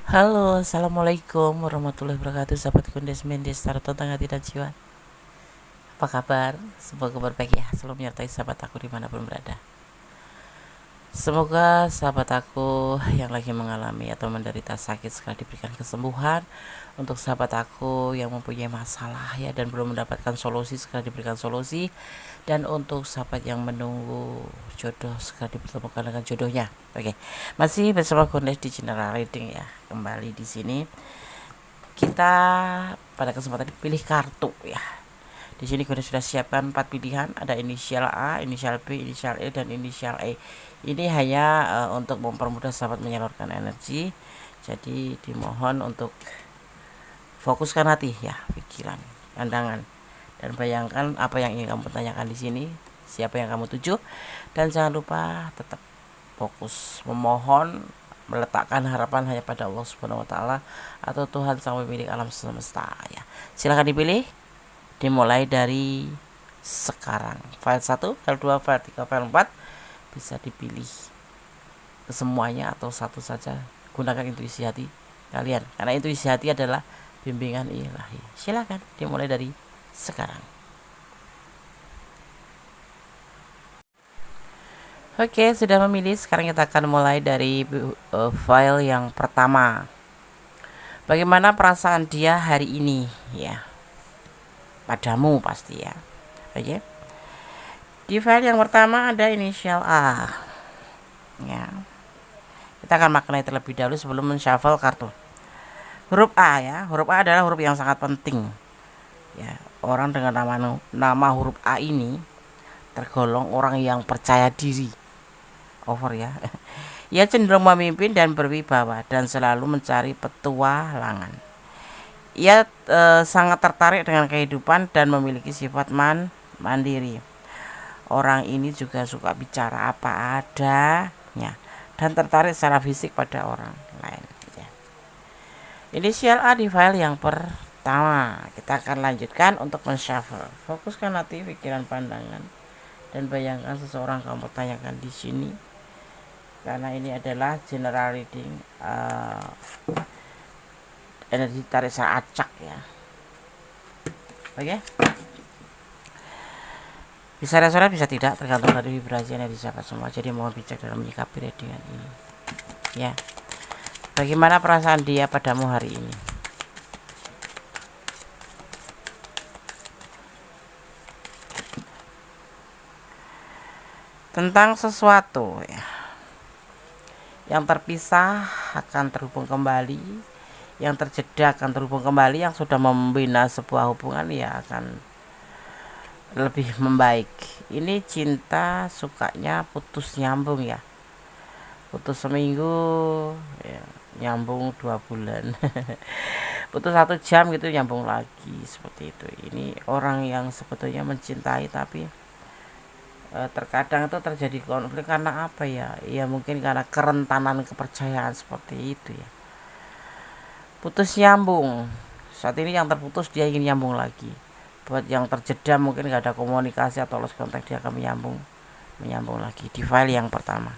Halo, assalamualaikum warahmatullahi wabarakatuh. Sahabat Kundes Mendes Tarot tentang hati dan jiwa. Apa kabar? Semoga kabar baik ya. Selalu menyertai sahabat aku dimanapun berada. Semoga sahabat aku yang lagi mengalami atau menderita sakit segera diberikan kesembuhan. Untuk sahabat aku yang mempunyai masalah ya dan belum mendapatkan solusi, segera diberikan solusi. Dan untuk sahabat yang menunggu jodoh, segera dipertemukan dengan jodohnya. Oke, masih bersama Kundes di General Reading ya. Kembali di sini kita pada kesempatan pilih kartu ya. Di sini kita sudah siapkan 4 pilihan, ada inisial A, inisial B, inisial E dan inisial E. Ini hanya untuk mempermudah sahabat menyalurkan energi. Jadi dimohon untuk fokuskan hati ya, pikiran, pandangan, dan bayangkan apa yang ingin kamu tanyakan di sini, siapa yang kamu tuju, dan jangan lupa tetap fokus memohon, meletakkan harapan hanya pada Allah Subhanahu wa taala atau Tuhan sang pemilik alam semesta ya. Silakan dipilih. Dimulai dari sekarang. File 1, file 2, file 3, file 4 bisa dipilih kesemuanya atau satu saja. Gunakan intuisi hati kalian karena intuisi hati adalah bimbingan ilahi. Silakan dimulai dari sekarang. Oke, sudah memilih. Sekarang kita akan mulai dari file yang pertama. Bagaimana perasaan dia hari ini ya? Padamu pasti ya. Oke. Di file yang pertama ada inisial A. Ya. Kita akan maknai terlebih dahulu sebelum men-shuffle kartu. Huruf A ya. Huruf A adalah huruf yang sangat penting. Ya, orang dengan nama huruf A ini tergolong orang yang percaya diri. Over ya. Ia cenderung memimpin dan berwibawa dan selalu mencari petualangan. Ia sangat tertarik dengan kehidupan dan memiliki sifat mandiri. Orang ini juga suka bicara apa adanya dan tertarik secara fisik pada orang lain ya. Inisial A di file yang pertama. Kita akan lanjutkan untuk men-shuffle. Fokuskan hati, pikiran, pandangan, dan bayangkan seseorang kamu tanyakan di sini. Karena ini adalah general reading, energi tarik secara acak ya. Oke. Bisa resonan bisa tidak, tergantung dari vibrasi energi sahabat semua. Jadi mohon bijak dalam menyikapi readingan ini ya. Bagaimana perasaan dia padamu hari ini? Tentang sesuatu ya. Yang terpisah akan terhubung kembali, yang terjeda akan terhubung kembali, yang sudah membina sebuah hubungan ya akan lebih membaik. Ini cinta sukanya putus nyambung ya. Putus seminggu ya, nyambung 2 bulan. Putus 1 jam gitu nyambung lagi, seperti itu. Ini orang yang sebetulnya mencintai tapi terkadang itu terjadi konflik karena apa ya? Ya mungkin karena kerentanan kepercayaan seperti itu ya. Putus nyambung. Saat ini yang terputus dia ingin nyambung lagi. Buat yang terjeda mungkin gak ada komunikasi atau lost contact, dia akan menyambung lagi. Di file yang pertama.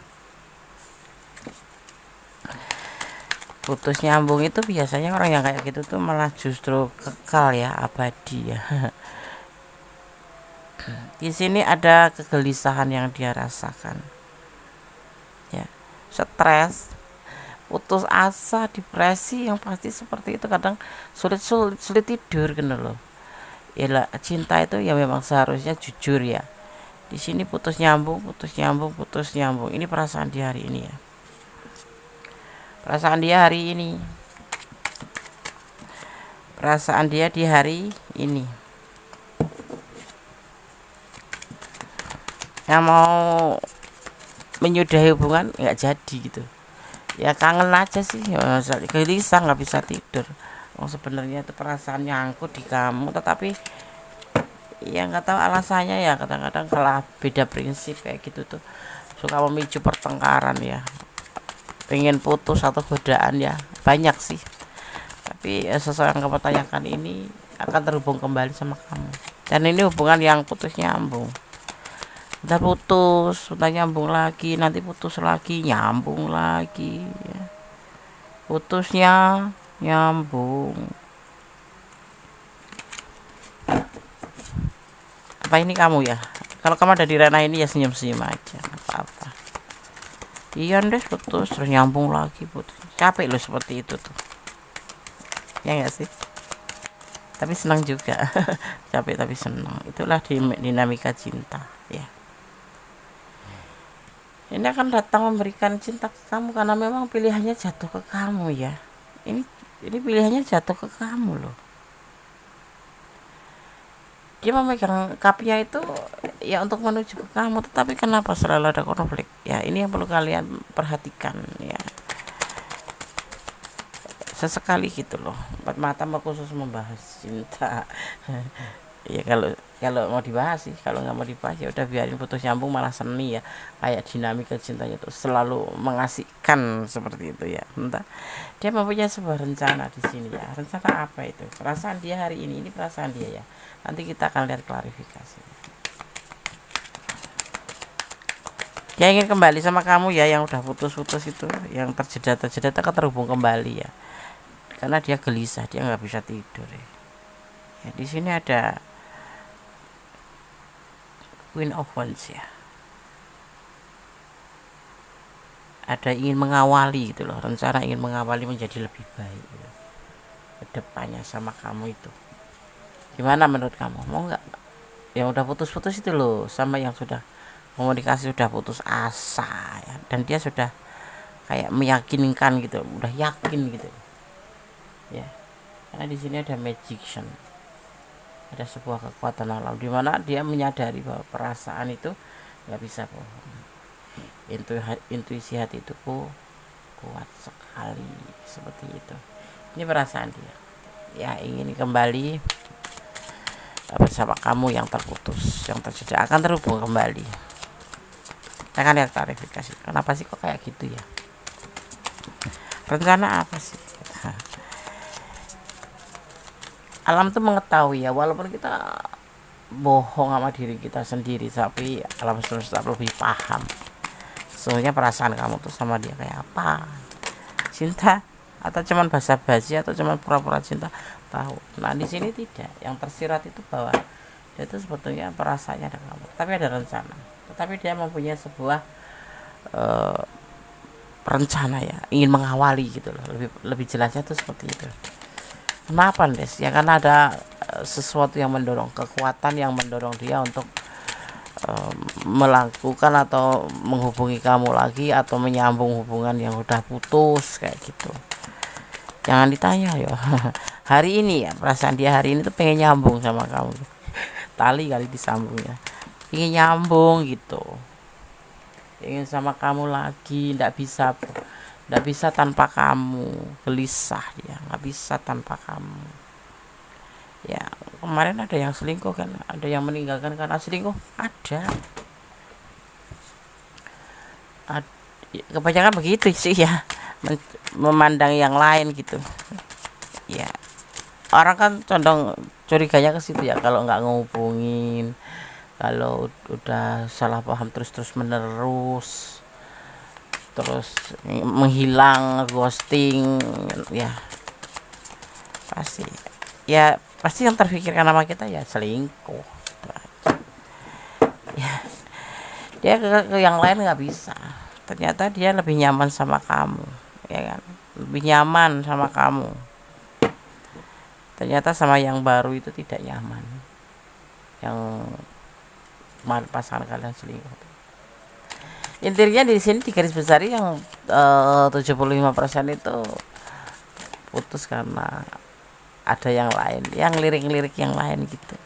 Putus nyambung itu biasanya orang yang kayak gitu tuh malah justru kekal ya, abadi ya. Di sini ada kegelisahan yang dia rasakan. Ya, stres, putus asa, depresi, yang pasti seperti itu. Kadang sulit tidur gitu loh. Ya cinta itu ya memang seharusnya jujur ya. Di sini putus nyambung. Ini perasaan dia hari ini ya. Perasaan dia di hari ini. Yang mau menyudahi hubungan nggak jadi gitu. Ya kangen aja sih, ya, gelisah nggak bisa tidur. Sebenarnya itu perasaan nyangkut di kamu, tetapi ya nggak tahu alasannya ya. Kadang-kadang kalau beda prinsip kayak gitu tuh suka memicu pertengkaran ya. Pengen putus atau godaan ya banyak sih. Tapi seseorang yang kamu tanyakan ini akan terhubung kembali sama kamu. Dan ini hubungan yang putus nyambung. Udah putus, udah nyambung lagi, nanti putus lagi, nyambung lagi ya. putusnya nyambung. Apa ini kamu ya? Kalau kamu ada di ranah ini ya senyum-senyum aja, apa-apa. Iya deh, putus terus nyambung lagi, putus. Capek loh seperti itu tuh. Ya enggak sih? Tapi senang juga. Capek tapi senang. Itulah dinamika cinta, ya. Ini akan datang memberikan cinta ke kamu karena memang pilihannya jatuh ke kamu ya. Ini pilihannya jatuh ke kamu loh. Dia memegang cupnya itu ya untuk menuju ke kamu, tetapi kenapa selalu ada konflik? Ya ini yang perlu kalian perhatikan ya. Sesekali gitu loh, empat mata khusus membahas cinta. Ya kalau mau dibahas sih, kalau nggak mau dibahas ya udah biarin, putus nyambung malah seni ya, kayak dinamika cintanya tuh selalu mengasihkan seperti itu ya. Entah dia mempunyai sebuah rencana di sini ya. Rencana apa itu? Perasaan dia hari ini perasaan dia ya. Nanti kita akan lihat klarifikasi. Dia ingin kembali sama kamu ya, yang udah putus-putus itu, yang terjeda akan terhubung kembali ya. Karena dia gelisah, dia nggak bisa tidur ya. Ya di sini ada Queen of Wands ya. Ada ingin mengawali gitu loh, rencana ingin mengawali menjadi lebih baik gitu, kedepannya sama kamu itu. Gimana menurut kamu? Mau nggak? Yang udah putus-putus itu loh, sama yang sudah komunikasi sudah putus asa ya, dan dia sudah kayak meyakinkan gitu, udah yakin gitu ya. Karena di sini ada magician, ada sebuah kekuatan alam di mana dia menyadari bahwa perasaan itu nggak bisa bohong. Intuisi hati itu kuat sekali seperti itu. Ini perasaan dia ya, ingin kembali bersama kamu yang terputus, yang terjeda akan terhubung kembali. Kita akan lihat klarifikasi, kenapa sih kok kayak gitu ya, rencana apa sih? Alam tuh mengetahui ya, walaupun kita bohong sama diri kita sendiri, tapi alam semesta lebih paham sebenarnya perasaan kamu tuh sama dia kayak apa. Cinta atau cuman basa-basi atau cuman pura-pura cinta, tahu. Nah di sini tidak, yang tersirat itu bahwa dia itu sebetulnya perasaannya ada kamu, tapi ada rencana, tetapi dia mempunyai sebuah rencana ya, ingin mengawali gitu loh. Lebih jelasnya tuh seperti itu. Kenapa Des? Ya karena ada sesuatu yang mendorong, kekuatan yang mendorong dia untuk melakukan atau menghubungi kamu lagi atau menyambung hubungan yang udah putus kayak gitu. Jangan ditanya ya. Hari ini ya, perasaan dia hari ini tuh pengen nyambung sama kamu. Tali kali disambungnya. Ingin nyambung gitu. Ingin sama kamu lagi, ndak bisa tanpa kamu, gelisah ya, nggak bisa tanpa kamu ya. Kemarin ada yang selingkuh kan, ada yang meninggalkan karena selingkuh, kebanyakan begitu sih ya, memandang yang lain gitu ya. Orang kan condong curiganya ke situ ya, kalau nggak ngehubungin, kalau udah salah paham terus menerus, terus menghilang, ghosting ya, pasti yang terpikirkan nama kita ya selingkuh gitu aja. Ya dia ke yang lain nggak bisa, ternyata dia lebih nyaman sama kamu ya kan, lebih nyaman sama kamu, ternyata sama yang baru itu tidak nyaman, yang pasangan kalian selingkuh. Intinya di sini di garis besar yang 75% itu putus karena ada yang lain, yang lirik yang lain gitu.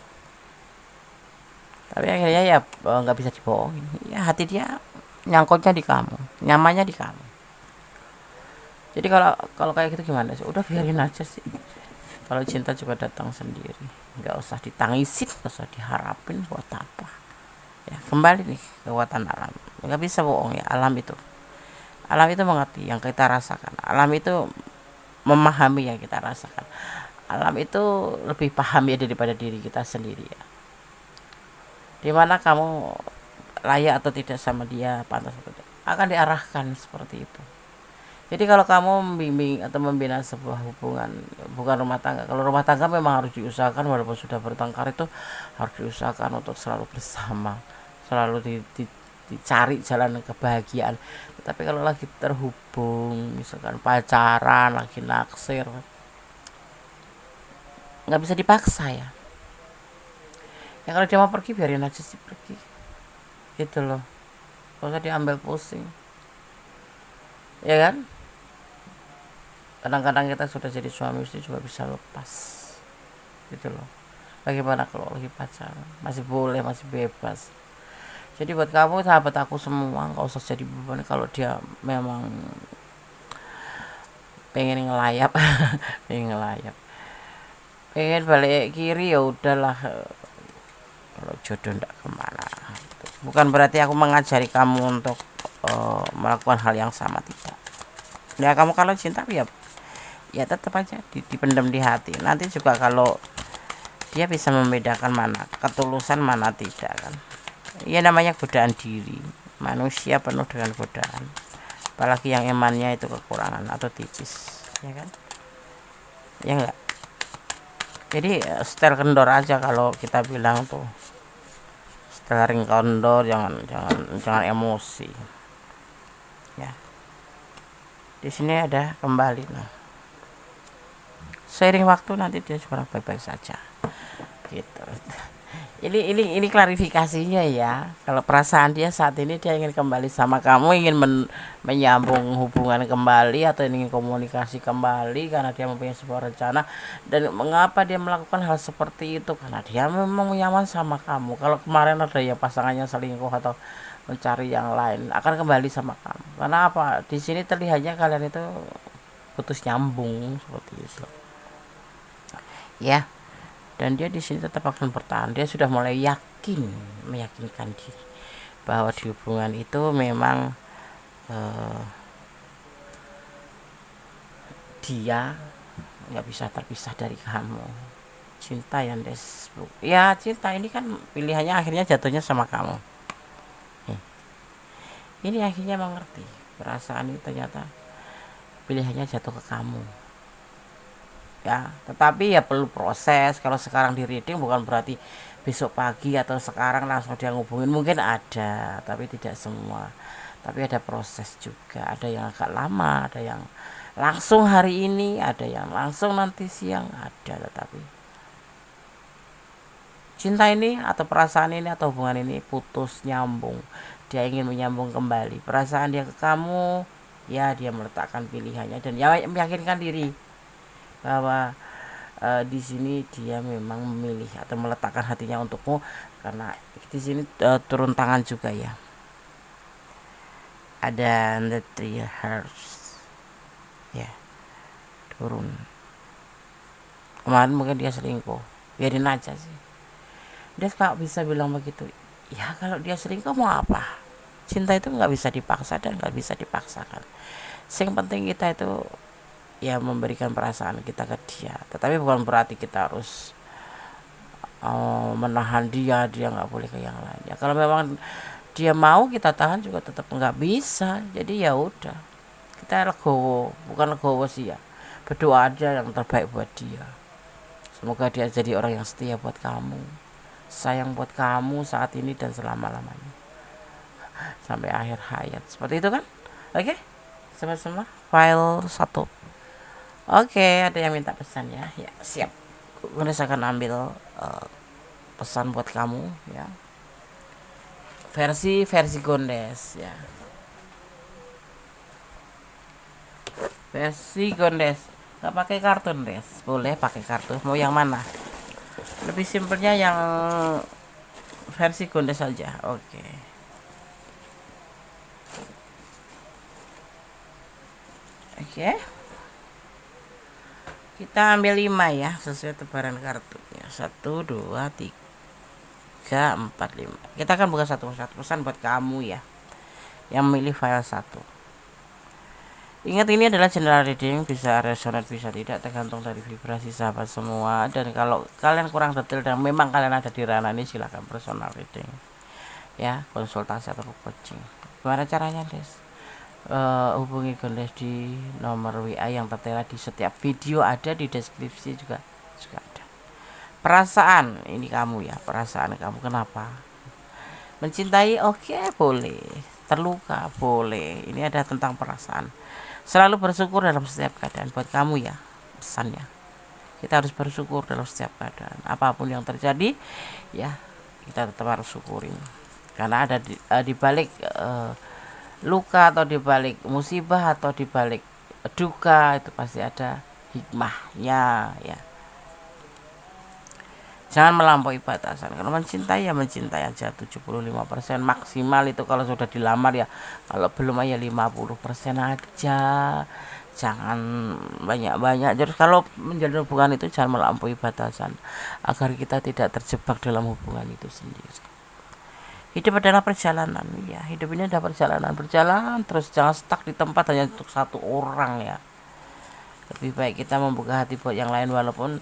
Tapi akhirnya ya nggak bisa dibohongin ya, hati dia nyangkutnya di kamu, nyamannya di kamu. Jadi kalau kayak gitu gimana sih? Udah biarin aja sih. Kalau cinta juga datang sendiri, nggak usah ditangisin, nggak usah diharapin, buat apa ya. Kembali nih kekuatan alam, nggak bisa bohong ya. Alam itu mengerti yang kita rasakan, alam itu memahami yang kita rasakan, alam itu lebih paham ya daripada diri kita sendiri ya. Dimana kamu layak atau tidak sama dia, pantas atau tidak, akan diarahkan seperti itu. Jadi kalau kamu membimbing atau membina sebuah hubungan, bukan rumah tangga. Kalau rumah tangga memang harus diusahakan, walaupun sudah bertengkar itu harus diusahakan untuk selalu bersama, selalu dicari jalan kebahagiaan. Tapi kalau lagi terhubung, misalkan pacaran, lagi naksir, nggak bisa dipaksa ya. Ya kalau dia mau pergi, biarin aja sih pergi. Gitu loh. Gak usah diambil pusing. Ya kan? Kadang-kadang kita sudah jadi suami istri juga bisa lepas. Gitu loh. Bagaimana kalau lagi pacaran? Masih boleh, masih bebas. Jadi buat kamu sahabat aku semua, nggak usah jadi beban. Kalau dia memang pengen ngelayap, pengen balik kiri, ya udahlah. Kalau jodoh ndak kemana. Bukan berarti aku mengajari kamu untuk melakukan hal yang sama, tidak. Ya kamu kalau cinta ya tetap aja dipendam di hati. Nanti juga kalau dia bisa membedakan mana ketulusan mana tidak kan. Ya namanya godaan diri. Manusia penuh dengan godaan. Apalagi yang imannya itu kekurangan atau tipis, ya kan? Ya enggak. Jadi setel kendor aja kalau kita bilang tuh. Setel ring kendor, jangan emosi. Ya. Di sini ada kembali nah. Seiring waktu nanti dia juga baik-baik saja. Gitu. Ini klarifikasinya ya. Kalau perasaan dia saat ini dia ingin kembali sama kamu, ingin menyambung hubungan kembali atau ingin komunikasi kembali karena dia mempunyai sebuah rencana. Dan mengapa dia melakukan hal seperti itu? Karena dia memang nyaman sama kamu. Kalau kemarin ada yang pasangannya selingkuh atau mencari yang lain, akan kembali sama kamu. Karena apa? Di sini terlihatnya kalian itu putus nyambung seperti itu. Ya. Dan dia di sini tetap akan bertahan. Dia sudah mulai meyakinkan diri bahwa di hubungan itu memang dia nggak bisa terpisah dari kamu. Cinta ya Des. Ya cinta ini kan pilihannya akhirnya jatuhnya sama kamu. Ini akhirnya mengerti perasaan ini ternyata pilihannya jatuh ke kamu. Ya, tetapi ya perlu proses. Kalau sekarang di reading bukan berarti besok pagi atau sekarang langsung dia ngubungin, mungkin ada tapi tidak semua. Tapi ada proses juga, ada yang agak lama, ada yang langsung hari ini, ada yang langsung nanti siang, ada. Tetapi cinta ini atau perasaan ini atau hubungan ini putus nyambung, dia ingin menyambung kembali perasaan dia ke kamu, ya dia meletakkan pilihannya dan ya meyakinkan diri bahwa di sini dia memang memilih atau meletakkan hatinya untukmu. Karena di sini turun tangan juga ya, ada the three hearts ya, turun. Kemarin mungkin dia selingkuh, biarin aja sih. Dia kok bisa bilang begitu ya? Kalau dia selingkuh mau apa? Cinta itu nggak bisa dipaksa dan nggak bisa dipaksakan. Yang penting kita itu ya memberikan perasaan kita ke dia, tetapi bukan berarti kita harus menahan dia nggak boleh ke yang lain. Ya kalau memang dia mau kita tahan juga tetap nggak bisa. Jadi ya udah, kita legowo, bukan legowo sih ya, berdoa aja yang terbaik buat dia. Semoga dia jadi orang yang setia buat kamu, sayang buat kamu saat ini dan selama-lamanya sampai akhir hayat, seperti itu kan? Oke, sama-sama file 1. Oke, ada yang minta pesan ya. Ya, siap. Gondes akan ambil pesan buat kamu ya. Versi Gondes ya. Versi Gondes. Gak pakai kartun, Des. Boleh pakai kartu. Mau yang mana? Lebih simpelnya yang versi Gondes saja. Oke. Oke. Kita ambil 5 ya, sesuai tebaran kartunya. 1, 2, 3, 4, 5. Kita akan buka satu pesan buat kamu ya, yang memilih file 1. Ingat ini adalah general reading, bisa resonate bisa tidak, tergantung dari vibrasi sahabat semua. Dan kalau kalian kurang detail dan memang kalian ada di ranah ini, silahkan personal reading ya, konsultasi atau coaching. Gimana caranya, Des? hubungi Gondes di nomor WA yang tertera di setiap video, ada di deskripsi juga ada. Perasaan ini kamu ya, perasaan kamu kenapa? Mencintai oke, boleh, terluka boleh, ini ada tentang perasaan. Selalu bersyukur dalam setiap keadaan buat kamu ya, pesannya. Kita harus bersyukur dalam setiap keadaan, apapun yang terjadi ya, kita tetap harus syukurin. Karena ada di balik luka atau di balik musibah atau di balik duka itu pasti ada hikmahnya ya. Jangan melampaui batasan. Kalau mencintai ya mencintai aja 75% maksimal itu kalau sudah dilamar ya. Kalau belum ya 50% aja. Jangan banyak-banyak. Jadi kalau menjalin hubungan itu jangan melampaui batasan agar kita tidak terjebak dalam hubungan itu sendiri. Hidup adalah perjalanan ya. Hidup ini adalah perjalanan, berjalan terus, jangan stuck di tempat hanya untuk satu orang ya. Lebih baik kita membuka hati buat yang lain, walaupun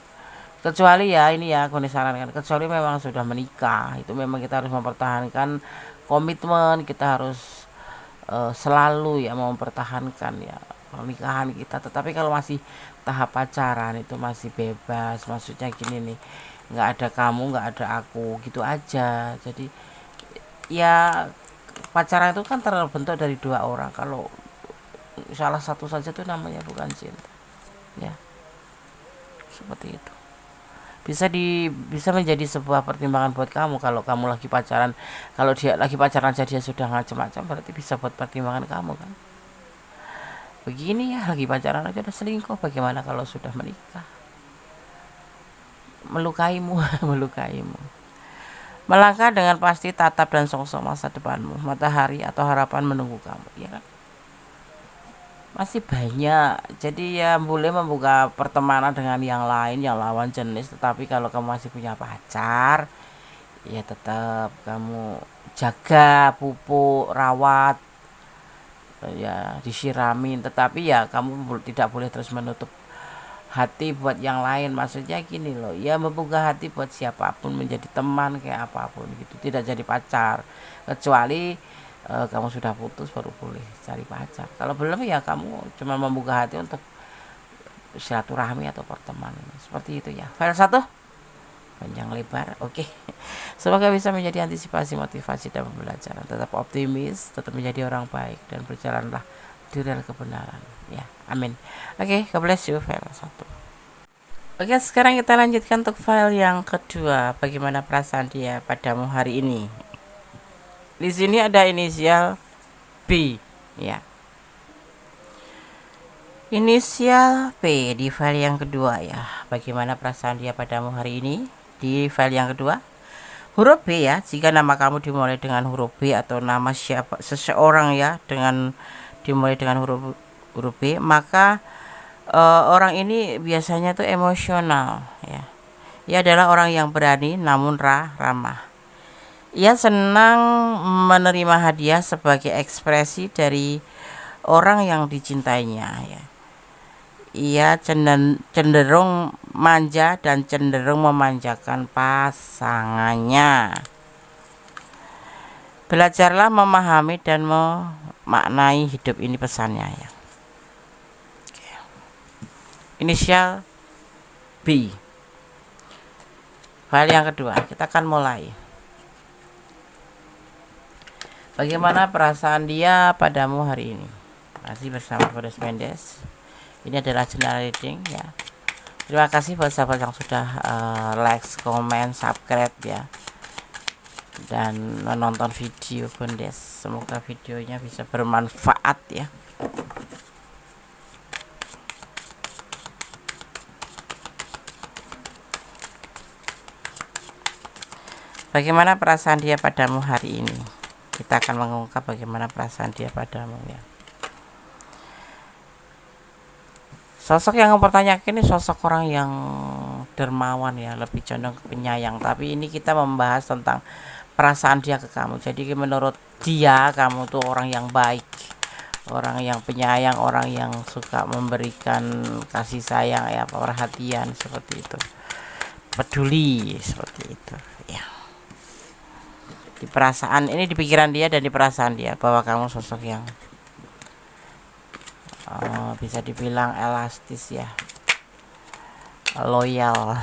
kecuali ya ini ya aku disarankan, kecuali memang sudah menikah, itu memang kita harus mempertahankan komitmen, kita harus selalu ya mempertahankan ya pernikahan kita. Tetapi kalau masih tahap pacaran itu masih bebas, maksudnya gini nih, nggak ada kamu nggak ada aku gitu aja. Jadi ya pacaran itu kan terbentuk dari dua orang, kalau salah satu saja itu namanya bukan cinta ya, seperti itu. Bisa menjadi sebuah pertimbangan buat kamu kalau kamu lagi pacaran. Kalau dia lagi pacaran aja dia sudah macam-macam, berarti bisa buat pertimbangan kamu kan. Begini ya, lagi pacaran aja udah selingkuh, bagaimana kalau sudah menikah? Melukaimu melukaimu. Melangkah dengan pasti, tatap dan sosok masa depanmu, matahari atau harapan menunggu kamu ya kan. Masih banyak, jadi ya boleh membuka pertemanan dengan yang lain, yang lawan jenis. Tetapi kalau kamu masih punya pacar ya tetap kamu jaga, pupuk, rawat ya, disiramin. Tetapi ya kamu tidak boleh terus menutup hati buat yang lain. Maksudnya gini loh ya, membuka hati buat siapapun, menjadi teman kayak apapun gitu, tidak jadi pacar. Kecuali kamu sudah putus baru boleh cari pacar. Kalau belum ya kamu cuma membuka hati untuk silaturahmi atau pertemanan, seperti itu ya. File 1 panjang lebar, oke. Semoga bisa menjadi antisipasi, motivasi dan pembelajaran. Tetap optimis, tetap menjadi orang baik, dan berjalanlah di rel kebenaran ya, amin. Oke, God bless you. File 1. Oke, sekarang kita lanjutkan untuk file yang kedua. Bagaimana perasaan dia padamu hari ini? Di sini ada inisial B ya, inisial P di file yang kedua ya. Bagaimana perasaan dia padamu hari ini di file yang kedua? Huruf B ya, jika nama kamu dimulai dengan huruf B atau nama seseorang ya dengan dimulai dengan huruf B, maka orang ini biasanya tuh emosional ya. Ia adalah orang yang berani namun ramah. Ia senang menerima hadiah sebagai ekspresi dari orang yang dicintainya ya. Ia cenderung manja dan cenderung memanjakan pasangannya. Belajarlah memahami dan memaknai hidup ini, pesannya ya. Inisial B. File yang kedua, kita akan mulai. Bagaimana perasaan dia padamu hari ini? Masih bersama Gondes Mendes. Ini adalah general reading ya. Terima kasih buat sahabat yang sudah like, comment, subscribe ya, dan menonton video Gondes. Semoga videonya bisa bermanfaat ya. Bagaimana perasaan dia padamu hari ini? Kita akan mengungkap bagaimana perasaan dia padamu ya. Sosok yang mempertanyakan ini sosok orang yang dermawan ya, lebih condong ke penyayang. Tapi ini kita membahas tentang perasaan dia ke kamu. Jadi menurut dia kamu tuh orang yang baik, orang yang penyayang, orang yang suka memberikan kasih sayang ya, perhatian seperti itu, peduli seperti itu ya. Di perasaan ini, di pikiran dia dan di perasaan dia, bahwa kamu sosok yang bisa dibilang elastis ya, loyal,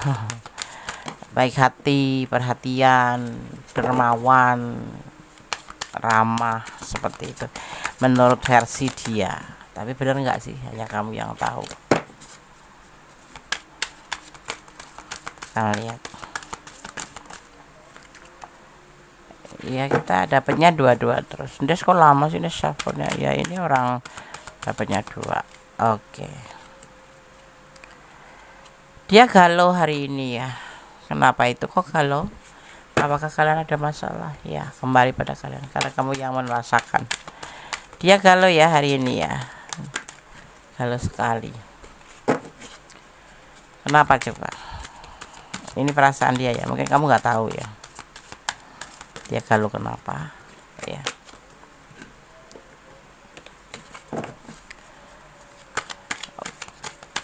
baik hati, perhatian, dermawan, ramah, seperti itu menurut versi dia. Tapi benar nggak sih, hanya kamu yang tahu. Kita lihat ya, kita dapatnya dua-dua terus. Ini kok lama sih ini shuffle-nya ya, ini orang dapatnya 2. Oke, dia galau hari ini ya. Kenapa itu kok galau? Apakah kalian ada masalah? Ya, kembali pada kalian, karena kamu yang merasakan. Dia galau ya hari ini ya, galau sekali. Kenapa coba? Ini perasaan dia ya, mungkin kamu nggak tahu ya. Dia galau kenapa? Ya.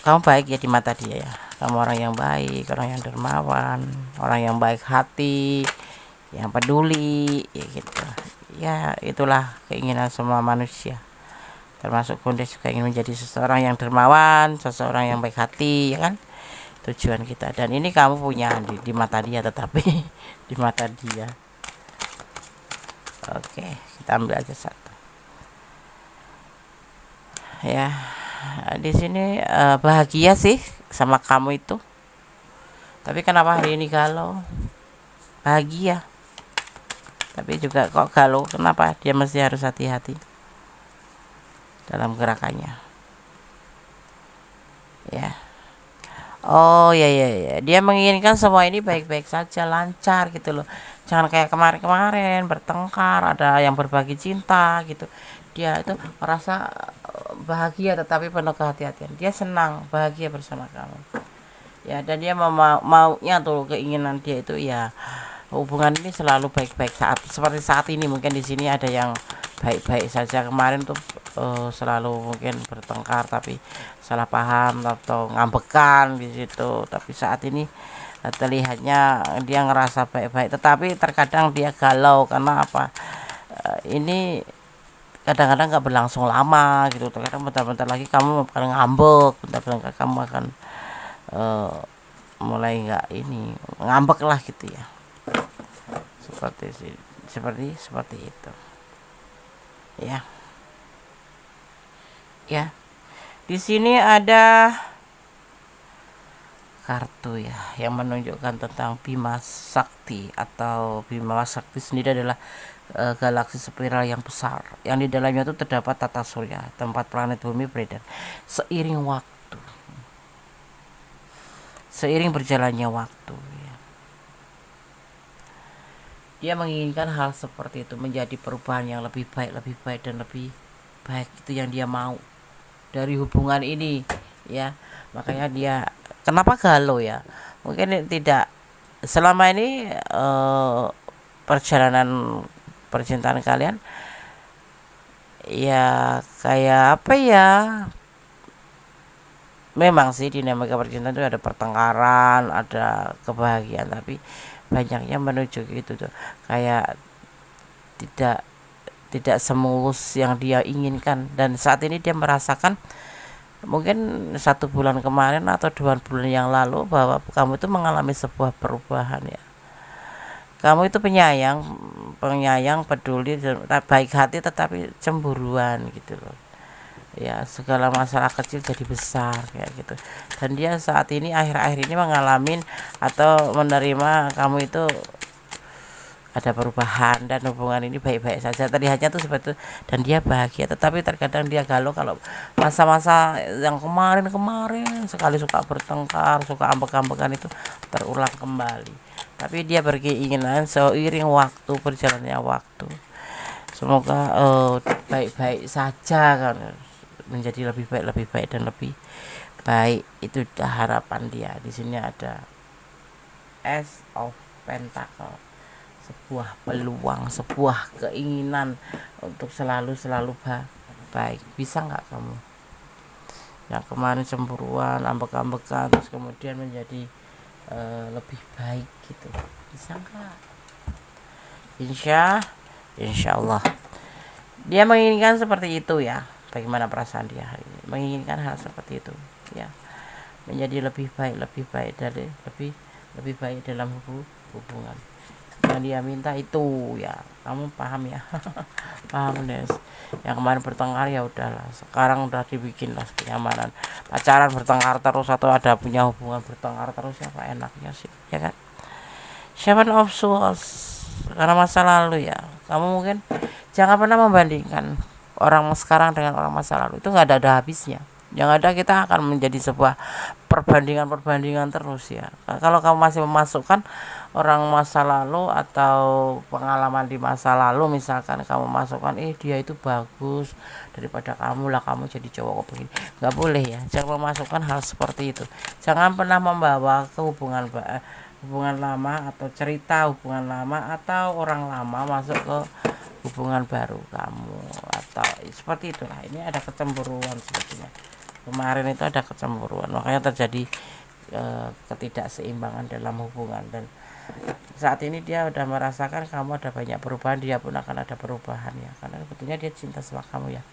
Kamu baik ya di mata dia ya. Kamu orang yang baik, orang yang dermawan, orang yang baik hati, yang peduli, ya gitu. Ya, itulah keinginan semua manusia. Termasuk Kundes juga ingin menjadi seseorang yang dermawan, seseorang yang baik hati, ya kan? Tujuan kita. Dan ini kamu punya di mata dia, tetapi di mata dia. Oke, kita ambil aja satu. Ya, di sini bahagia sih sama kamu itu. Tapi kenapa hari ini galau? Bahagia, tapi juga kok galau. Kenapa? Dia mesti harus hati-hati dalam gerakannya. Ya. Oh ya ya ya, dia menginginkan semua ini baik-baik saja, lancar gitu loh. Jangan kayak kemarin-kemarin bertengkar, ada yang berbagi cinta gitu. Dia itu merasa bahagia tetapi penuh kehati-hatian. Dia senang bahagia bersama kamu. Ya, dan dia maunya tuh, keinginan dia itu ya hubungan ini selalu baik-baik, seperti saat ini. Mungkin di sini ada yang baik-baik saja, kemarin tuh selalu mungkin bertengkar tapi salah paham atau ngambekan di situ. Tapi saat ini terlihatnya dia ngerasa baik-baik, tetapi terkadang dia galau karena apa? Ini kadang-kadang nggak berlangsung lama gitu. Terkadang bentar-bentar lagi kamu akan ngambek, bentar-bentar kamu akan mulai nggak ini ngambek lah gitu ya. Seperti itu ya. Ya, di sini ada kartu ya yang menunjukkan tentang Bima Sakti, atau Bima Sakti sendiri adalah galaksi spiral yang besar yang di dalamnya itu terdapat tata surya, tempat planet bumi beredar. Seiring berjalannya waktu ya, dia menginginkan hal seperti itu, menjadi perubahan yang lebih baik dan lebih baik. Itu yang dia mau dari hubungan ini ya. Makanya dia kenapa galau ya, mungkin tidak selama ini perjalanan percintaan kalian ya kayak apa ya, memang sih dinamika percintaan itu ada pertengkaran, ada kebahagiaan, tapi banyaknya menuju gitu tuh, kayak tidak semulus yang dia inginkan. Dan saat ini dia merasakan mungkin 1 bulan kemarin atau 2 bulan yang lalu bahwa kamu itu mengalami sebuah perubahan ya. Kamu itu penyayang, peduli, baik hati, tetapi cemburuan gitu loh. Ya, segala masalah kecil jadi besar kayak gitu. Dan dia saat ini akhir-akhir ini mengalami atau menerima kamu itu ada perubahan, dan hubungan ini baik-baik saja terlihatnya tuh seperti itu, dan dia bahagia. Tetapi terkadang dia galau kalau masa-masa yang kemarin sekali suka bertengkar, suka ambek-ambekan itu terulang kembali. Tapi dia berkeinginan seiring waktu, berjalannya waktu, semoga baik-baik saja kan, menjadi lebih baik dan lebih baik. Itu harapan dia. Di sini ada Ace of Pentacle, sebuah peluang, sebuah keinginan untuk selalu baik. Bisa nggak kamu yang kemarin cemburuan, ambek-ambekan, terus kemudian menjadi lebih baik gitu? Bisa nggak? Insya Allah dia menginginkan seperti itu ya. Bagaimana perasaan dia hari ini? menginginkan hal seperti itu ya, menjadi lebih baik dari lebih baik dalam hubungan yang dia minta itu ya. Kamu paham ya? Paham Des. Yang kemarin bertengkar ya udahlah, sekarang udah dibikin lah kenyamanan. Pacaran bertengkar terus atau ada punya hubungan bertengkar terus, siapa enaknya sih ya kan? Seven of Swords karena masa lalu ya. Kamu mungkin jangan pernah membandingkan orang sekarang dengan orang masa lalu, itu nggak ada habisnya. Yang ada kita akan menjadi sebuah perbandingan terus ya. Kalau kamu masih memasukkan orang masa lalu atau pengalaman di masa lalu, misalkan kamu masukkan dia itu bagus daripada kamu lah, kamu jadi cowok begini, nggak boleh ya. Jangan memasukkan hal seperti itu. Jangan pernah membawa ke hubungan lama atau cerita hubungan lama atau orang lama masuk ke hubungan baru kamu, atau seperti itulah. Ini ada kecemburuan sebetulnya. Kemarin itu ada kecemburuan, makanya terjadi ketidakseimbangan dalam hubungan. Dan saat ini dia udah merasakan kamu ada banyak perubahan, dia pun akan ada perubahan ya, karena sebetulnya dia cinta sama kamu ya,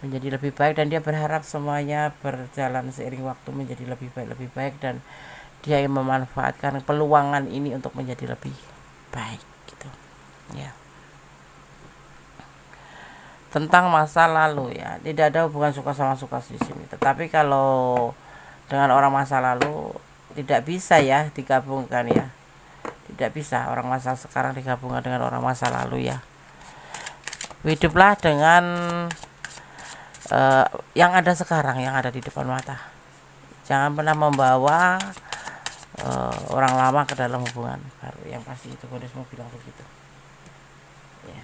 menjadi lebih baik. Dan dia berharap semuanya berjalan seiring waktu menjadi lebih baik, dan dia yang memanfaatkan peluangan ini untuk menjadi lebih baik gitu ya. Tentang masa lalu ya, tidak ada hubungan suka sama suka di sini. Tetapi kalau dengan orang masa lalu tidak bisa ya digabungkan ya, tidak bisa orang masa sekarang digabungkan dengan orang masa lalu ya. Hiduplah dengan yang ada sekarang, yang ada di depan mata. Jangan pernah membawa orang lama ke dalam hubungan baru. Yang pasti itu Godes mau bilang begitu ya.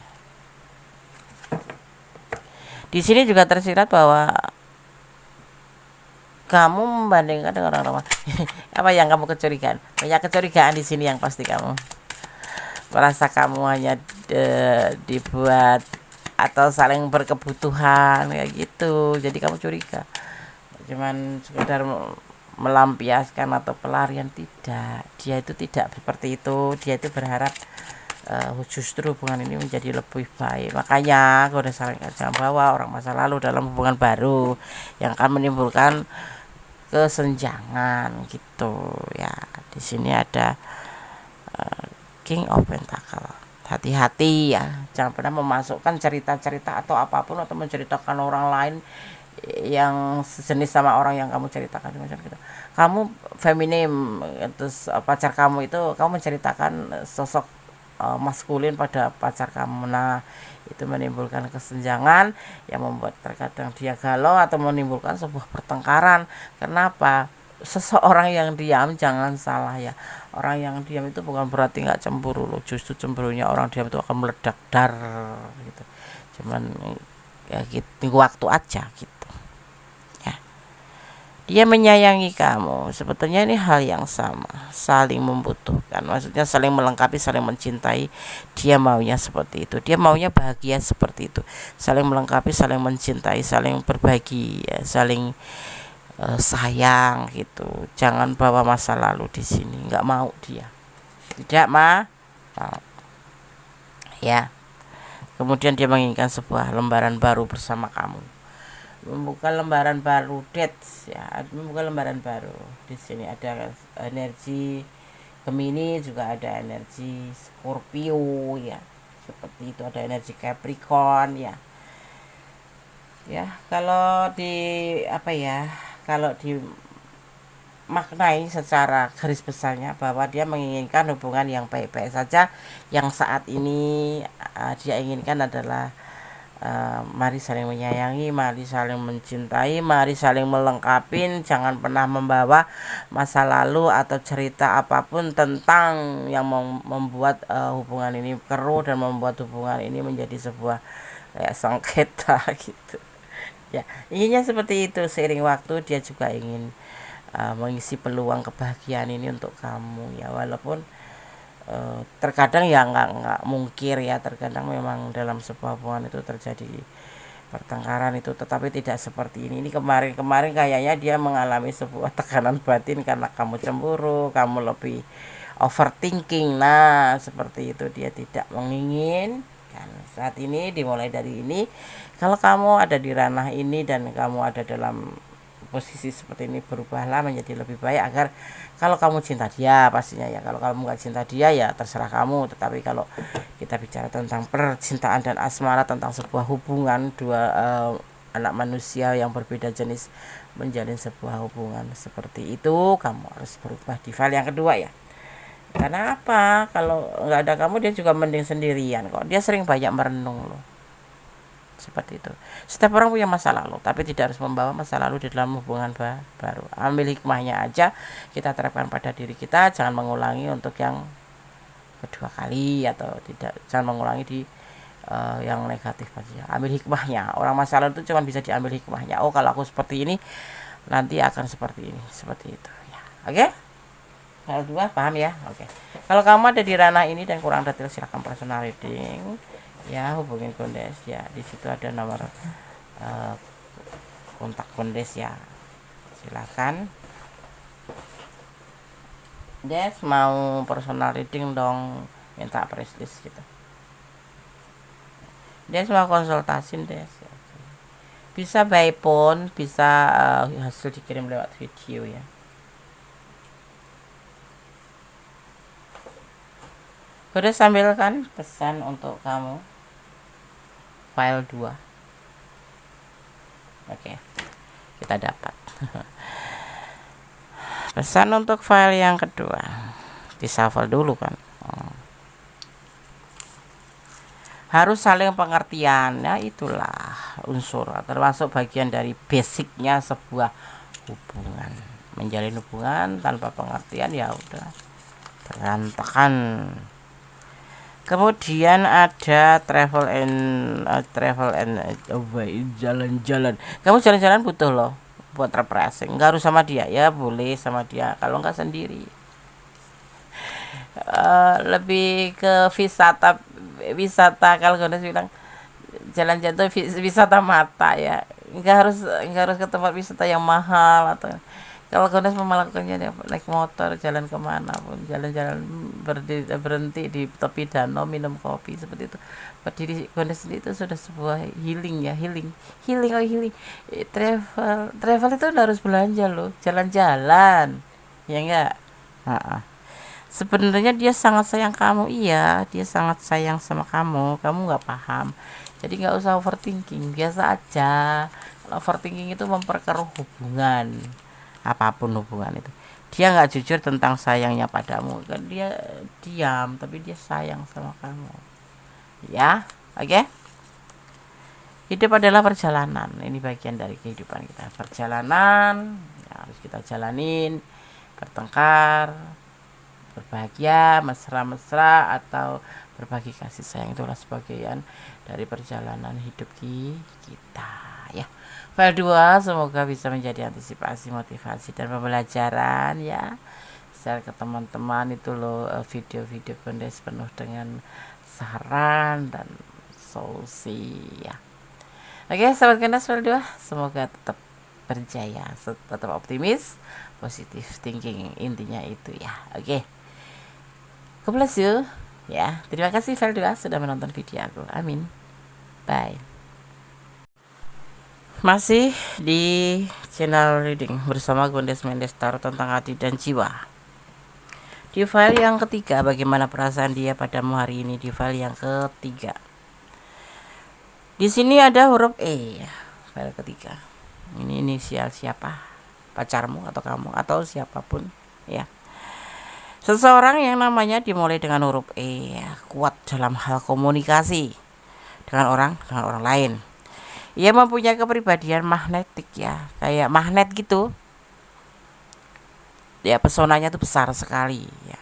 Di sini juga tersirat bahwa kamu membandingkan dengan orang lama. Apa yang kamu kecurigaan? Banyak kecurigaan di sini yang pasti. Kamu merasa kamu hanya dibuat atau saling berkebutuhan kayak gitu, jadi kamu curiga. Cuman sekedar melampiaskan atau pelarian, tidak. Dia itu tidak seperti itu. Dia itu berharap justru hubungan ini menjadi lebih baik. Makanya aku udah sarankan bahwa orang masa lalu dalam hubungan baru yang akan menimbulkan kesenjangan gitu ya. Di sini ada King of Pentacle. Hati-hati ya, jangan pernah memasukkan cerita-cerita atau apapun atau menceritakan orang lain yang sejenis sama orang yang kamu ceritakan macam gitu. Kamu feminim, terus pacar kamu itu kamu menceritakan sosok maskulin pada pacar kamu. Nah, itu menimbulkan kesenjangan yang membuat terkadang dia galau atau menimbulkan sebuah pertengkaran. Kenapa? Seseorang yang diam, jangan salah ya, orang yang diam itu bukan berarti nggak cemburu loh. Justru cemburunya orang diam itu akan meledak dar gitu. Cuman ya gitu, waktu aja gitu. Dia menyayangi kamu, sebetulnya ini hal yang sama, saling membutuhkan, maksudnya saling melengkapi, saling mencintai. Dia maunya seperti itu, dia maunya bahagia seperti itu, saling melengkapi, saling mencintai, saling berbagi ya, saling sayang gitu. Jangan bawa masa lalu di sini, nggak mau dia, tidak mau ya. Kemudian dia menginginkan sebuah lembaran baru bersama kamu, membuka lembaran baru, dates ya, membuka lembaran baru. Di sini ada energi Gemini, juga ada energi Scorpio ya, seperti itu. Ada energi Capricorn ya. Ya, kalau di apa ya, kalau di maknai secara garis besarnya bahwa dia menginginkan hubungan yang baik-baik saja. Yang saat ini dia inginkan adalah mari saling menyayangi, mari saling mencintai, mari saling melengkapi. Jangan pernah membawa masa lalu atau cerita apapun tentang yang membuat hubungan ini keruh dan membuat hubungan ini menjadi sebuah kayak sengketa gitu ya. Inginnya seperti itu. Seiring waktu dia juga ingin mengisi peluang kebahagiaan ini untuk kamu ya, walaupun terkadang ya nggak mungkir ya, terkadang memang dalam sebuah hubungan itu terjadi pertengkaran itu, tetapi tidak seperti ini. Ini kemarin kayaknya dia mengalami sebuah tekanan batin karena kamu cemburu, kamu lebih overthinking. Nah, seperti itu, dia tidak menginginkan Dan saat ini dimulai dari ini, kalau kamu ada di ranah ini dan kamu ada dalam posisi seperti ini, berubahlah menjadi lebih baik agar kalau kamu cinta dia pastinya ya, kalau kamu nggak cinta dia ya terserah kamu. Tetapi kalau kita bicara tentang percintaan dan asmara, tentang sebuah hubungan dua anak manusia yang berbeda jenis menjalin sebuah hubungan seperti itu, kamu harus berubah di file yang kedua ya. Karena apa? Kalau nggak ada kamu dia juga mending sendirian kok. Dia sering banyak merenung loh. Seperti itu. Setiap orang punya masa lalu, tapi tidak harus membawa masa lalu di dalam hubungan baru. Ambil hikmahnya aja, kita terapkan pada diri kita, jangan mengulangi untuk yang kedua kali atau tidak, jangan mengulangi di yang negatif aja. Ambil hikmahnya. Orang masa lalu itu cuma bisa diambil hikmahnya. Oh, kalau aku seperti ini, nanti akan seperti ini, seperti itu. Ya. Oke? Hal dua paham ya? Oke. Kalau kamu ada di ranah ini dan kurang detail, silakan personal reading. Ya, hubungin Kondes ya, di situ ada nomor kontak Kondes ya, silakan. Des mau personal reading dong, minta price list gitu. Des mau konsultasi Des ya. Bisa by phone, bisa hasil dikirim lewat video ya. Udah sambil kan pesan untuk kamu file 2. Oke, kita dapat pesan untuk file yang kedua. Di shuffle dulu kan. Harus saling pengertian ya, itulah unsur termasuk bagian dari basicnya sebuah hubungan. Menjalin hubungan tanpa pengertian ya udah berantakan. Kemudian ada travel and jalan-jalan. Kamu jalan-jalan butuh loh buat refreshing. Enggak harus sama dia ya, boleh sama dia. Kalau enggak sendiri. Lebih ke wisata kalau Gones bilang jalan-jalan wisata mata ya. Enggak harus ke tempat wisata yang mahal atau kalau Gones mau melakukannya naik motor jalan kemana pun, jalan-jalan berhenti di tepi danau minum kopi seperti itu. Berdiri Gones itu sudah sebuah healing ya, healing. Travel itu harus belanja loh, jalan-jalan ya enggak. Sebenarnya dia sangat sayang kamu, iya dia sangat sayang sama kamu nggak paham. Jadi nggak usah overthinking, biasa aja. Kalau overthinking itu memperkeruh hubungan, apapun hubungan itu. Dia nggak jujur tentang sayangnya padamu, kan dia diam tapi dia sayang sama kamu ya. Oke. Hidup adalah perjalanan, ini bagian dari kehidupan kita. Perjalanan ya, harus kita jalanin, bertengkar, berbahagia, mesra-mesra, atau berbagi kasih sayang, itulah sebagian dari perjalanan hidup kita ya. File 2 semoga bisa menjadi antisipasi, motivasi, dan pembelajaran ya. Share ke teman-teman itu loh video-video Kondes penuh dengan saran dan solusi ya. Oke, sahabat Kondes file 2 semoga tetap berjaya, tetap optimis, positive thinking, intinya itu ya. Oke. God bless you ya. Terima kasih file 2 sudah menonton video aku. Amin. Bye. Masih di channel reading bersama Kondes Mendes Tarot tentang hati dan jiwa. Di file yang ketiga, bagaimana perasaan dia padamu hari ini. Di file yang ketiga, di sini ada huruf E ya. File ketiga ini inisial siapa, pacarmu atau kamu atau siapapun ya. Seseorang yang namanya dimulai dengan huruf E ya, kuat dalam hal komunikasi dengan orang lain. Ia mempunyai kepribadian magnetik ya, kayak magnet gitu. Ya, pesonanya tuh besar sekali ya.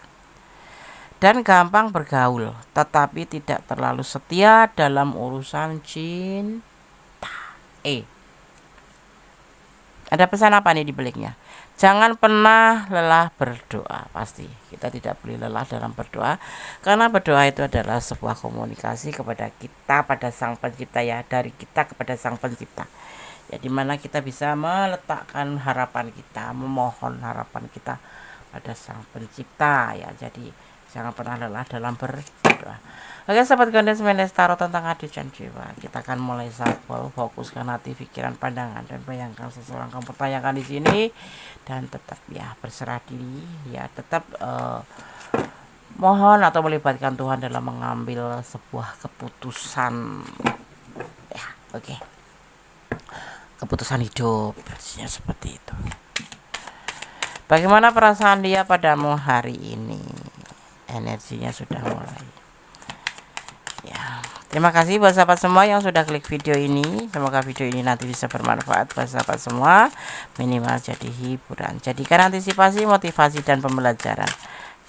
Dan gampang bergaul, tetapi tidak terlalu setia dalam urusan cinta. Ada pesan apa nih di baliknya? Jangan pernah lelah berdoa. Pasti kita tidak boleh lelah dalam berdoa, karena berdoa itu adalah sebuah komunikasi kepada kita pada Sang Pencipta ya, dari kita kepada Sang Pencipta ya, dimana kita bisa meletakkan harapan kita, memohon harapan kita pada Sang Pencipta ya. Jadi Jangan pernah lelah dalam berdoa. Oke sahabat Gondes Mendes Tarot tentang hati dan jiwa. Kita akan mulai shuffle, fokuskan hati, pikiran, pandangan, dan bayangkan seseorang kamu pertanyakan di sini. Dan tetap ya berserah diri, ya tetap mohon atau melibatkan Tuhan dalam mengambil sebuah keputusan. Ya, oke. Keputusan hidup, pastinya seperti itu. Bagaimana perasaan dia padamu hari ini? Energinya sudah mulai. Ya, terima kasih buat sahabat semua yang sudah klik video ini. Semoga video ini nanti bisa bermanfaat buat sahabat semua. Minimal jadi hiburan. Jadikan antisipasi, motivasi, dan pembelajaran.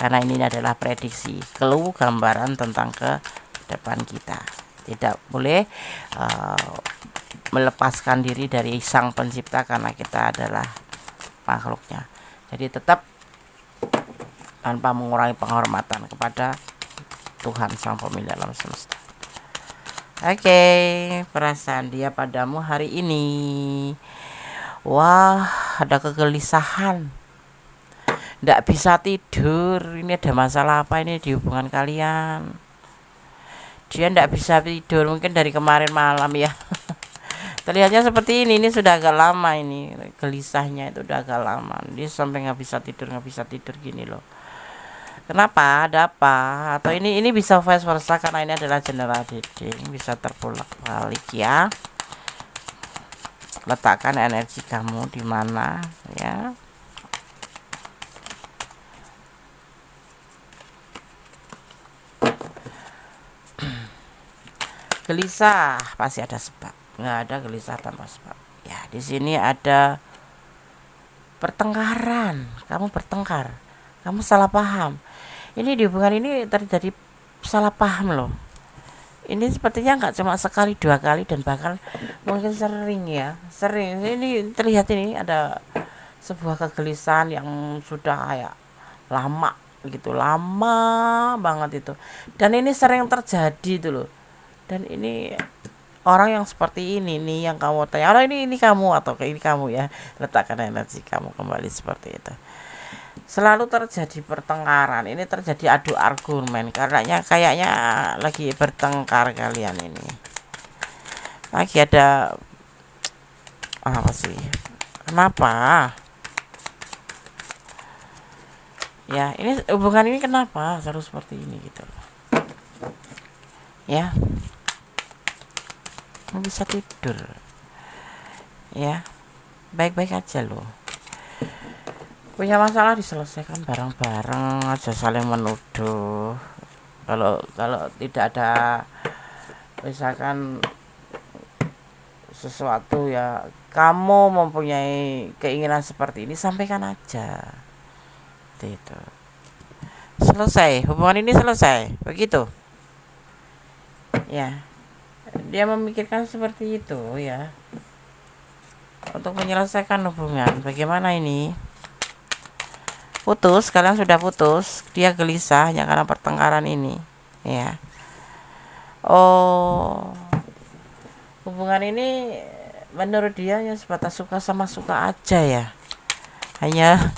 Karena ini adalah prediksi, clue, gambaran tentang ke depan kita. Tidak boleh melepaskan diri dari Sang Pencipta karena kita adalah makhluknya. Jadi tetap tanpa mengurangi penghormatan kepada Tuhan Sang Pemilik alam semesta. Oke, perasaan dia padamu hari ini. Wah, ada kegelisahan. Nggak bisa tidur. Ini ada masalah apa ini di hubungan kalian? Dia nggak bisa tidur mungkin dari kemarin malam ya. Terlihatnya seperti ini sudah agak lama ini, gelisahnya itu udah agak lama. Dia sampai nggak bisa tidur gini loh. Kenapa? Ada apa? Atau ini bisa vice versa karena ini adalah general reading, bisa terbolak balik ya. Letakkan energi kamu di mana ya. Gelisah pasti ada sebab. Nggak ada gelisah tanpa sebab. Ya, di sini ada pertengkaran. Kamu bertengkar. Kamu salah paham. Ini di hubungan ini terjadi salah paham loh. Ini sepertinya nggak cuma sekali, 2 kali, dan bahkan mungkin sering ya. Sering. Ini terlihat ini ada sebuah kegelisahan yang sudah kayak lama gitu. Lama banget itu. Dan ini sering terjadi itu loh. Dan ini orang yang seperti ini nih yang kamu tanya, oh ini kamu atau ini kamu ya. Letakkan energi kamu kembali seperti itu. Selalu terjadi pertengkaran. Ini terjadi adu argumen karena kayaknya lagi bertengkar kalian ini. Lagi ada apa sih? Kenapa? Ya, ini hubungan ini kenapa selalu seperti ini gitu loh. Ya. Bisa tidur ya, baik-baik aja loh. Punya masalah diselesaikan bareng-bareng aja, saling menuduh. Kalau tidak ada misalkan sesuatu ya, kamu mempunyai keinginan seperti ini, sampaikan aja itu. Selesai, hubungan ini selesai begitu ya. Dia memikirkan seperti itu ya, untuk menyelesaikan hubungan. Bagaimana ini? Putus, kalian sudah putus. Dia gelisah hanya karena pertengkaran ini ya. Oh, hubungan ini menurut dia hanya sebatas suka sama suka aja ya. Hanya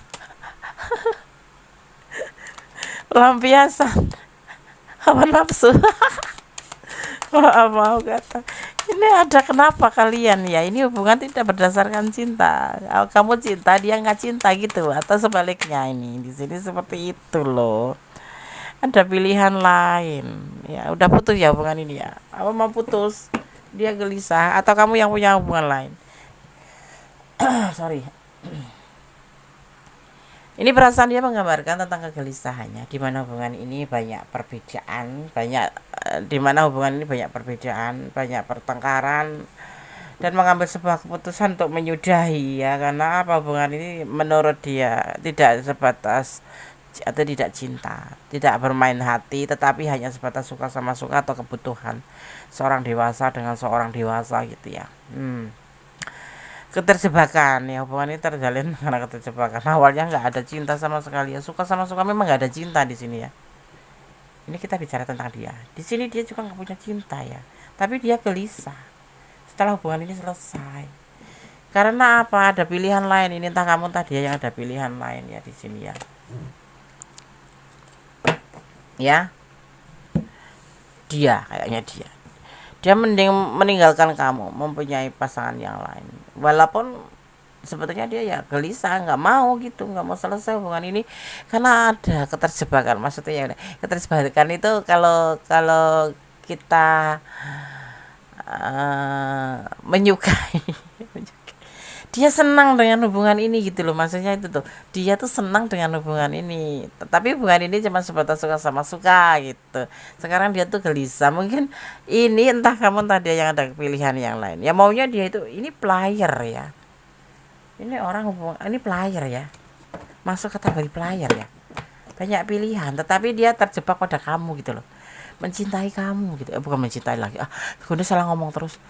pelampiasan hawa nafsu. Mau kata ini ada kenapa kalian ya, ini hubungan tidak berdasarkan cinta. Kamu cinta, dia nggak cinta gitu, atau sebaliknya. Ini di sini seperti itu loh. Ada pilihan lain ya. Udah putus ya hubungan ini ya. Apa mau putus? Dia gelisah atau kamu yang punya hubungan lain? Sorry. Ini perasaan dia menggambarkan tentang kegelisahannya, di mana hubungan ini banyak perbedaan, di mana hubungan ini banyak perbedaan, banyak pertengkaran, dan mengambil sebuah keputusan untuk menyudahi ya. Karena apa? Hubungan ini menurut dia tidak sebatas atau tidak cinta, tidak bermain hati, tetapi hanya sebatas suka sama suka atau kebutuhan seorang dewasa dengan seorang dewasa gitu ya. Keterjebakan ya, hubungan ini terjalin karena keterjebakan. Awalnya nggak ada cinta sama sekali ya, suka sama suka, memang nggak ada cinta di sini ya. Ini kita bicara tentang dia. Di sini dia juga nggak punya cinta ya, tapi dia gelisah setelah hubungan ini selesai. Karena apa? Ada pilihan lain. Ini entah kamu entah dia yang ada pilihan lain ya di sini ya. ya. Dia mending meninggalkan kamu, mempunyai pasangan yang lain. Walaupun sebetulnya dia ya gelisah, nggak mau gitu, nggak mau selesai hubungan ini karena ada keterjebakan. Maksudnya ya keterjebakan itu kalau kalau kita menyukai dia senang dengan hubungan ini gitu loh, maksudnya itu tuh dia tuh senang dengan hubungan ini, tapi hubungan ini cuma sebatas suka sama suka gitu. Sekarang dia tuh gelisah, mungkin ini entah kamu tadi yang ada pilihan yang lain ya, maunya dia itu ini player ya, ini orang hubungan ini player ya, masuk kategori player ya, banyak pilihan tetapi dia terjebak pada kamu gitu loh, mencintai kamu gitu, bukan mencintai lagi, gue salah ngomong terus,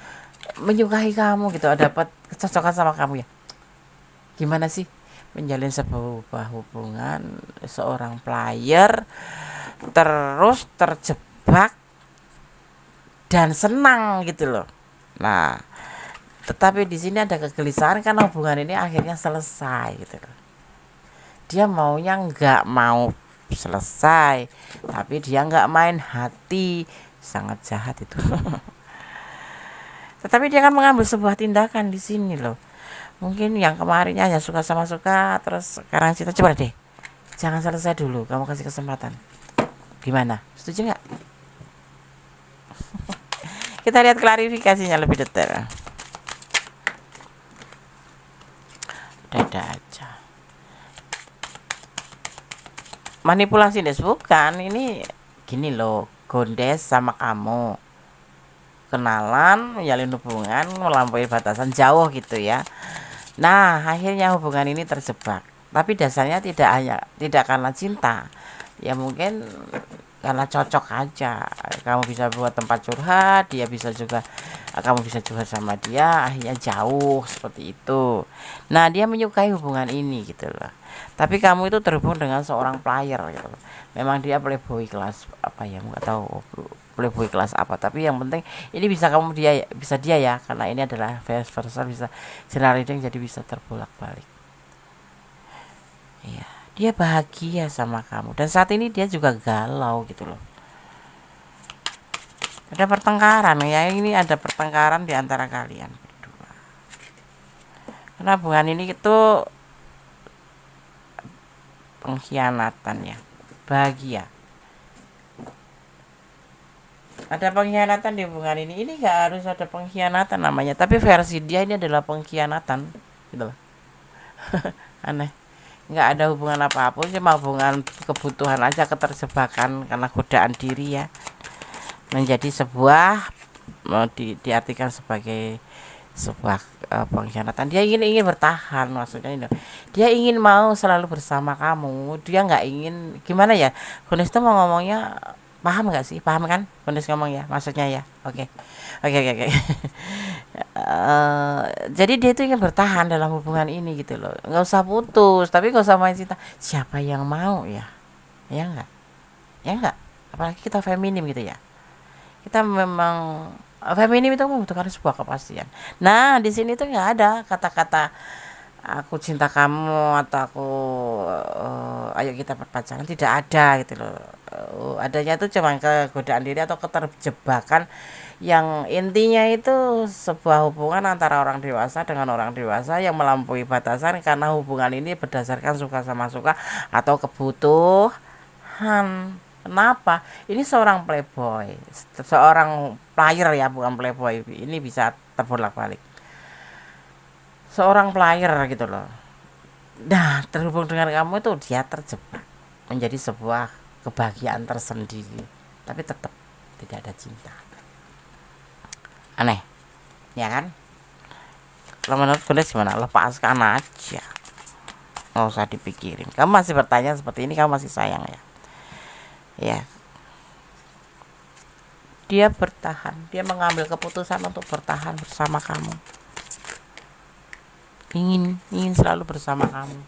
menyukai kamu gitu, dapat kecocokan sama kamu ya. Gimana sih menjalin sebuah hubungan seorang player terus terjebak dan senang gitu loh. Nah, tetapi di sini ada kegelisahan karena hubungan ini akhirnya selesai gitu loh. Dia maunya nggak mau selesai, tapi dia nggak main hati, sangat jahat itu. Tetapi dia akan mengambil sebuah tindakan di sini loh. Mungkin yang kemarinnya hanya suka sama suka, terus sekarang cinta. Coba deh, jangan selesai dulu, kamu kasih kesempatan. Gimana? Setuju nggak? Kita lihat klarifikasinya lebih detail. Dada aja. Manipulasi des bukan, ini gini loh, Gondes sama kamu kenalan, menjalin hubungan melampaui batasan jauh gitu ya. Nah, akhirnya hubungan ini terjebak. Tapi dasarnya tidak karena cinta. Ya mungkin karena cocok aja. Kamu bisa buat tempat curhat, kamu bisa curhat sama dia, akhirnya jauh seperti itu. Nah, dia menyukai hubungan ini gitu loh. Tapi kamu itu terhubung dengan seorang player gitu loh. Memang dia playboy kelas apa ya, nggak tahu playboy kelas apa, tapi yang penting ini bisa dia ya, karena ini adalah vice versa, bisa general reading, jadi bisa terbolak-balik. Iya, dia bahagia sama kamu dan saat ini dia juga galau gitu loh. Ada pertengkaran ya, ini ada pertengkaran di antara kalian berdua. Karena hubungan ini itu pengkhianatan ya, bahagia. Ada pengkhianatan di hubungan ini nggak harus ada pengkhianatan namanya, tapi versi dia ini adalah pengkhianatan gitu loh. Aneh, nggak ada hubungan apapun, cuma hubungan kebutuhan aja, keterjebakan karena godaan diri ya, menjadi sebuah diartikan sebagai sebuah pengkhianatan. Dia ingin bertahan, maksudnya ini dia ingin mau selalu bersama kamu, dia nggak ingin gimana ya, Kunis tuh mau ngomongnya paham nggak sih, paham kan Kunis ngomong ya, maksudnya ya, oke. Jadi dia itu ingin bertahan dalam hubungan ini gitu loh, nggak usah putus, tapi nggak usah main cinta. Siapa yang mau ya nggak, apalagi kita feminim gitu ya, kita memang feminim itu membutuhkan sebuah kepastian. Nah di sini tuh nggak ada kata-kata aku cinta kamu atau aku ayo kita berpacaran, tidak ada gitu loh. Adanya itu cuma kegodaan diri atau keterjebakan yang intinya itu sebuah hubungan antara orang dewasa dengan orang dewasa yang melampaui batasan karena hubungan ini berdasarkan suka sama suka atau kebutuhan. Kenapa? Ini seorang playboy, seorang player ya, bukan playboy. Ini bisa terbolak-balik. Seorang player gitu loh. Nah, terhubung dengan kamu itu dia terjebak menjadi sebuah kebahagiaan tersendiri, tapi tetap tidak ada cinta. Aneh, ya kan? Kalau menurut gue gimana? Lepaskan aja, nggak usah dipikirin. Kamu masih bertanya seperti ini, kamu masih sayang ya? Ya, dia bertahan, dia mengambil keputusan untuk bertahan bersama kamu, ingin selalu bersama kamu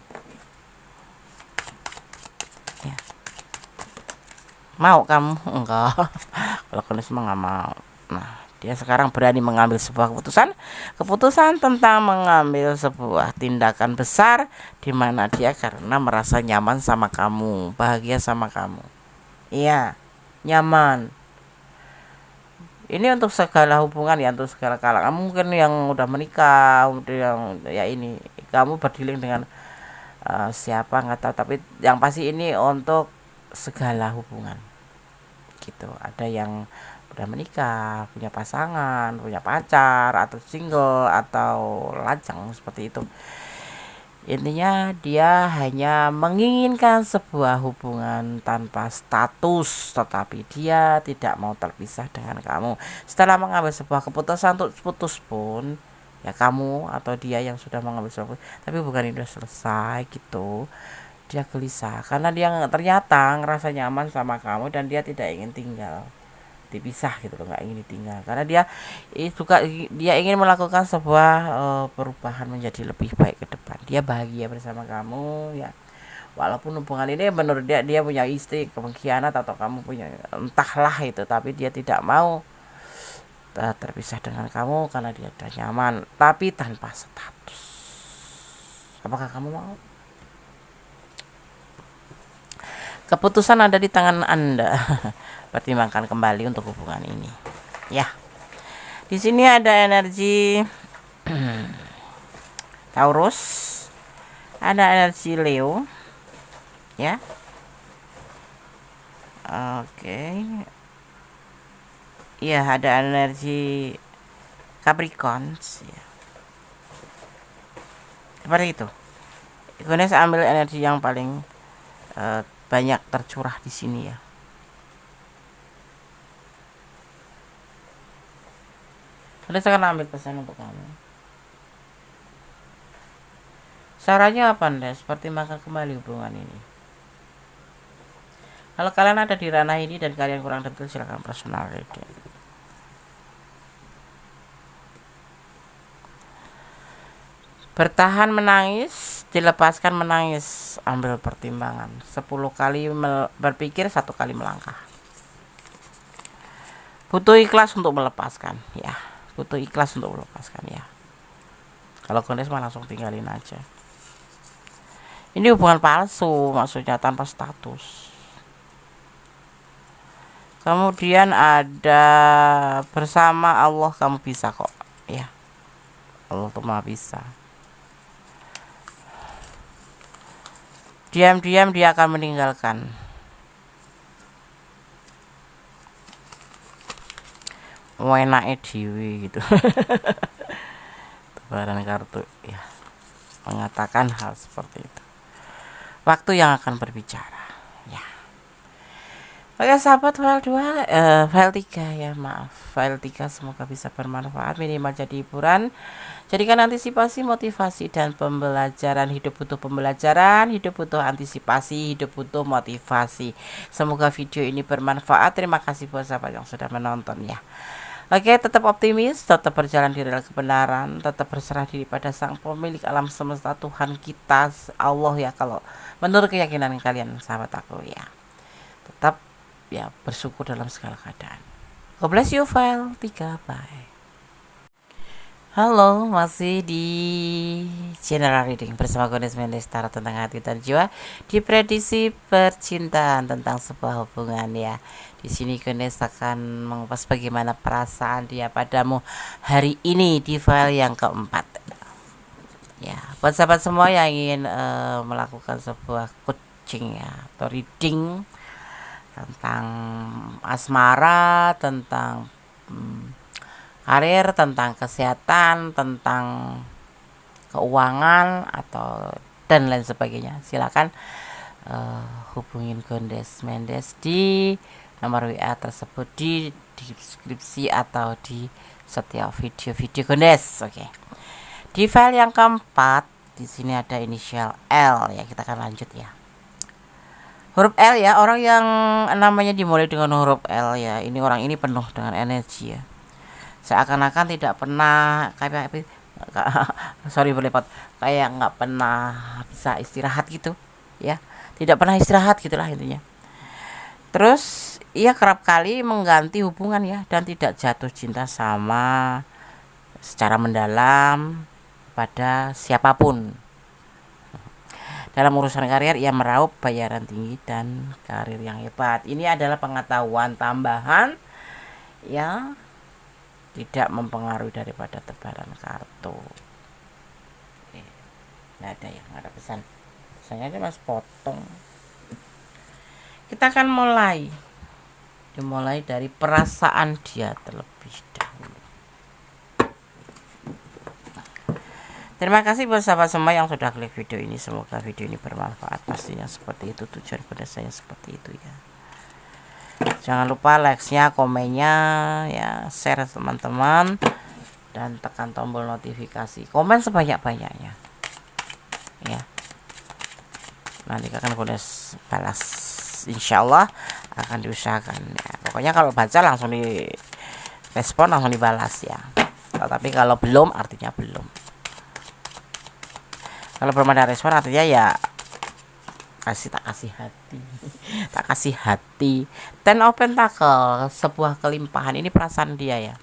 ya. Mau kamu? Enggak. Kalau Kunis mah nggak mau. Nah, dia sekarang berani mengambil sebuah keputusan tentang mengambil sebuah tindakan besar di mana dia karena merasa nyaman sama kamu, bahagia sama kamu. Iya, nyaman. Ini untuk segala hubungan ya, untuk segala kalangan. Kamu mungkin yang udah menikah, yang ya ini kamu berdealing dengan siapa nggak tahu, tapi yang pasti ini untuk segala hubungan gitu. Ada yang udah menikah, punya pasangan, punya pacar, atau single, atau lajang seperti itu. Intinya dia hanya menginginkan sebuah hubungan tanpa status, tetapi dia tidak mau terpisah dengan kamu. Setelah mengambil sebuah keputusan untuk putus pun, ya kamu atau dia yang sudah mengambil sebuah keputusan, tapi bukan itu selesai gitu. Dia gelisah karena dia ternyata ngerasa nyaman sama kamu dan dia tidak ingin tinggal dipisah gitu loh, nggak ingin ditinggal karena dia ingin melakukan sebuah perubahan menjadi lebih baik ke depan. Dia bahagia bersama kamu ya, walaupun hubungan ini menurut dia punya istri pengkhianat atau kamu punya entahlah itu, tapi dia tidak mau terpisah dengan kamu karena dia sudah nyaman tapi tanpa status. Apakah kamu mau? Keputusan ada di tangan Anda. Pertimbangkan kembali untuk hubungan ini. Ya. Di sini ada energi Taurus, ada energi Leo. Ya. Oke. Iya, ada energi Capricorn ya. Seperti itu. Igunes ambil energi yang paling banyak tercurah di sini ya. Saya akan ambil pesan untuk kamu. Sarannya apa Anda? Seperti makan kembali hubungan ini. Kalau kalian ada di ranah ini dan kalian kurang detail, silakan personal reading. Bertahan menangis, dilepaskan menangis, ambil pertimbangan. 10 kali berpikir, 1 kali melangkah. Butuh ikhlas untuk melepaskan ya. Butuh ikhlas untuk melepaskan ya. Kalau kondisi mah langsung tinggalin aja. Ini hubungan palsu, maksudnya tanpa status. Kemudian ada bersama Allah kamu bisa kok ya. Allah tuh maha bisa. Diam-diam dia akan meninggalkan. Enake dhewe gitu. Tebaran kartu ya mengatakan hal seperti itu. Waktu yang akan berbicara ya. Oke sahabat, file 2 file 3 ya, maaf, file 3 semoga bisa bermanfaat, minimal jadi hiburan. Jadikan antisipasi, motivasi, dan pembelajaran. Hidup butuh pembelajaran, hidup butuh antisipasi, hidup butuh motivasi. Semoga video ini bermanfaat. Terima kasih buat sahabat yang sudah menonton ya. Oke, tetap optimis, tetap berjalan di rel kebenaran, tetap berserah diri pada Sang Pemilik alam semesta, Tuhan kita Allah ya, kalau menurut keyakinan kalian sahabat aku ya. Tetap ya bersyukur dalam segala keadaan. God bless you, file 3, bye. Halo, masih di general reading bersama Goddess Mendes, tarot tentang hati dan jiwa, di prediksi percintaan tentang sebuah hubungan ya. Di sini Goddess akan mengupas bagaimana perasaan dia padamu hari ini di file yang keempat. Ya, buat sahabat semua yang ingin melakukan sebuah coaching ya atau reading tentang asmara, tentang karir, tentang kesehatan, tentang keuangan atau dan lain sebagainya, silakan hubungin Goddess Mendes di nomor WA tersebut di deskripsi atau di setiap video-video Goddess. Oke. Di file yang keempat di sini ada inisial L ya, kita akan lanjut ya. Huruf L ya, orang yang namanya dimulai dengan huruf L ya, ini orang ini penuh dengan energi ya. Seakan-akan tidak pernah kayak sorry berlepat, kayak nggak pernah bisa istirahat gitu ya, tidak pernah istirahat gitulah intinya. Terus ia kerap kali mengganti hubungan ya, dan tidak jatuh cinta sama secara mendalam pada siapapun. Dalam urusan karir ia meraup bayaran tinggi dan karir yang hebat. Ini adalah pengetahuan tambahan yang tidak mempengaruhi daripada tebaran kartu. Nggak ada ya, nggak ada pesan. Pesannya aja mas potong. Kita akan dimulai dari perasaan dia terlebih dahulu. Terima kasih buat sahabat semua yang sudah klik video ini. Semoga video ini bermanfaat. Pastinya seperti itu, tujuan pada saya seperti itu ya. Jangan lupa like-nya, komennya ya, share teman-teman, dan tekan tombol notifikasi. Komen sebanyak-banyaknya ya. Nanti akan kudes balas, insya Allah akan diusahakan ya. Pokoknya kalau baca langsung di respon, langsung dibalas ya. Tapi kalau belum artinya belum. Kalau belum ada respon artinya ya tak kasih hati. Tak kasih hati. Ten of Pentacle, sebuah kelimpahan. Ini perasaan dia ya,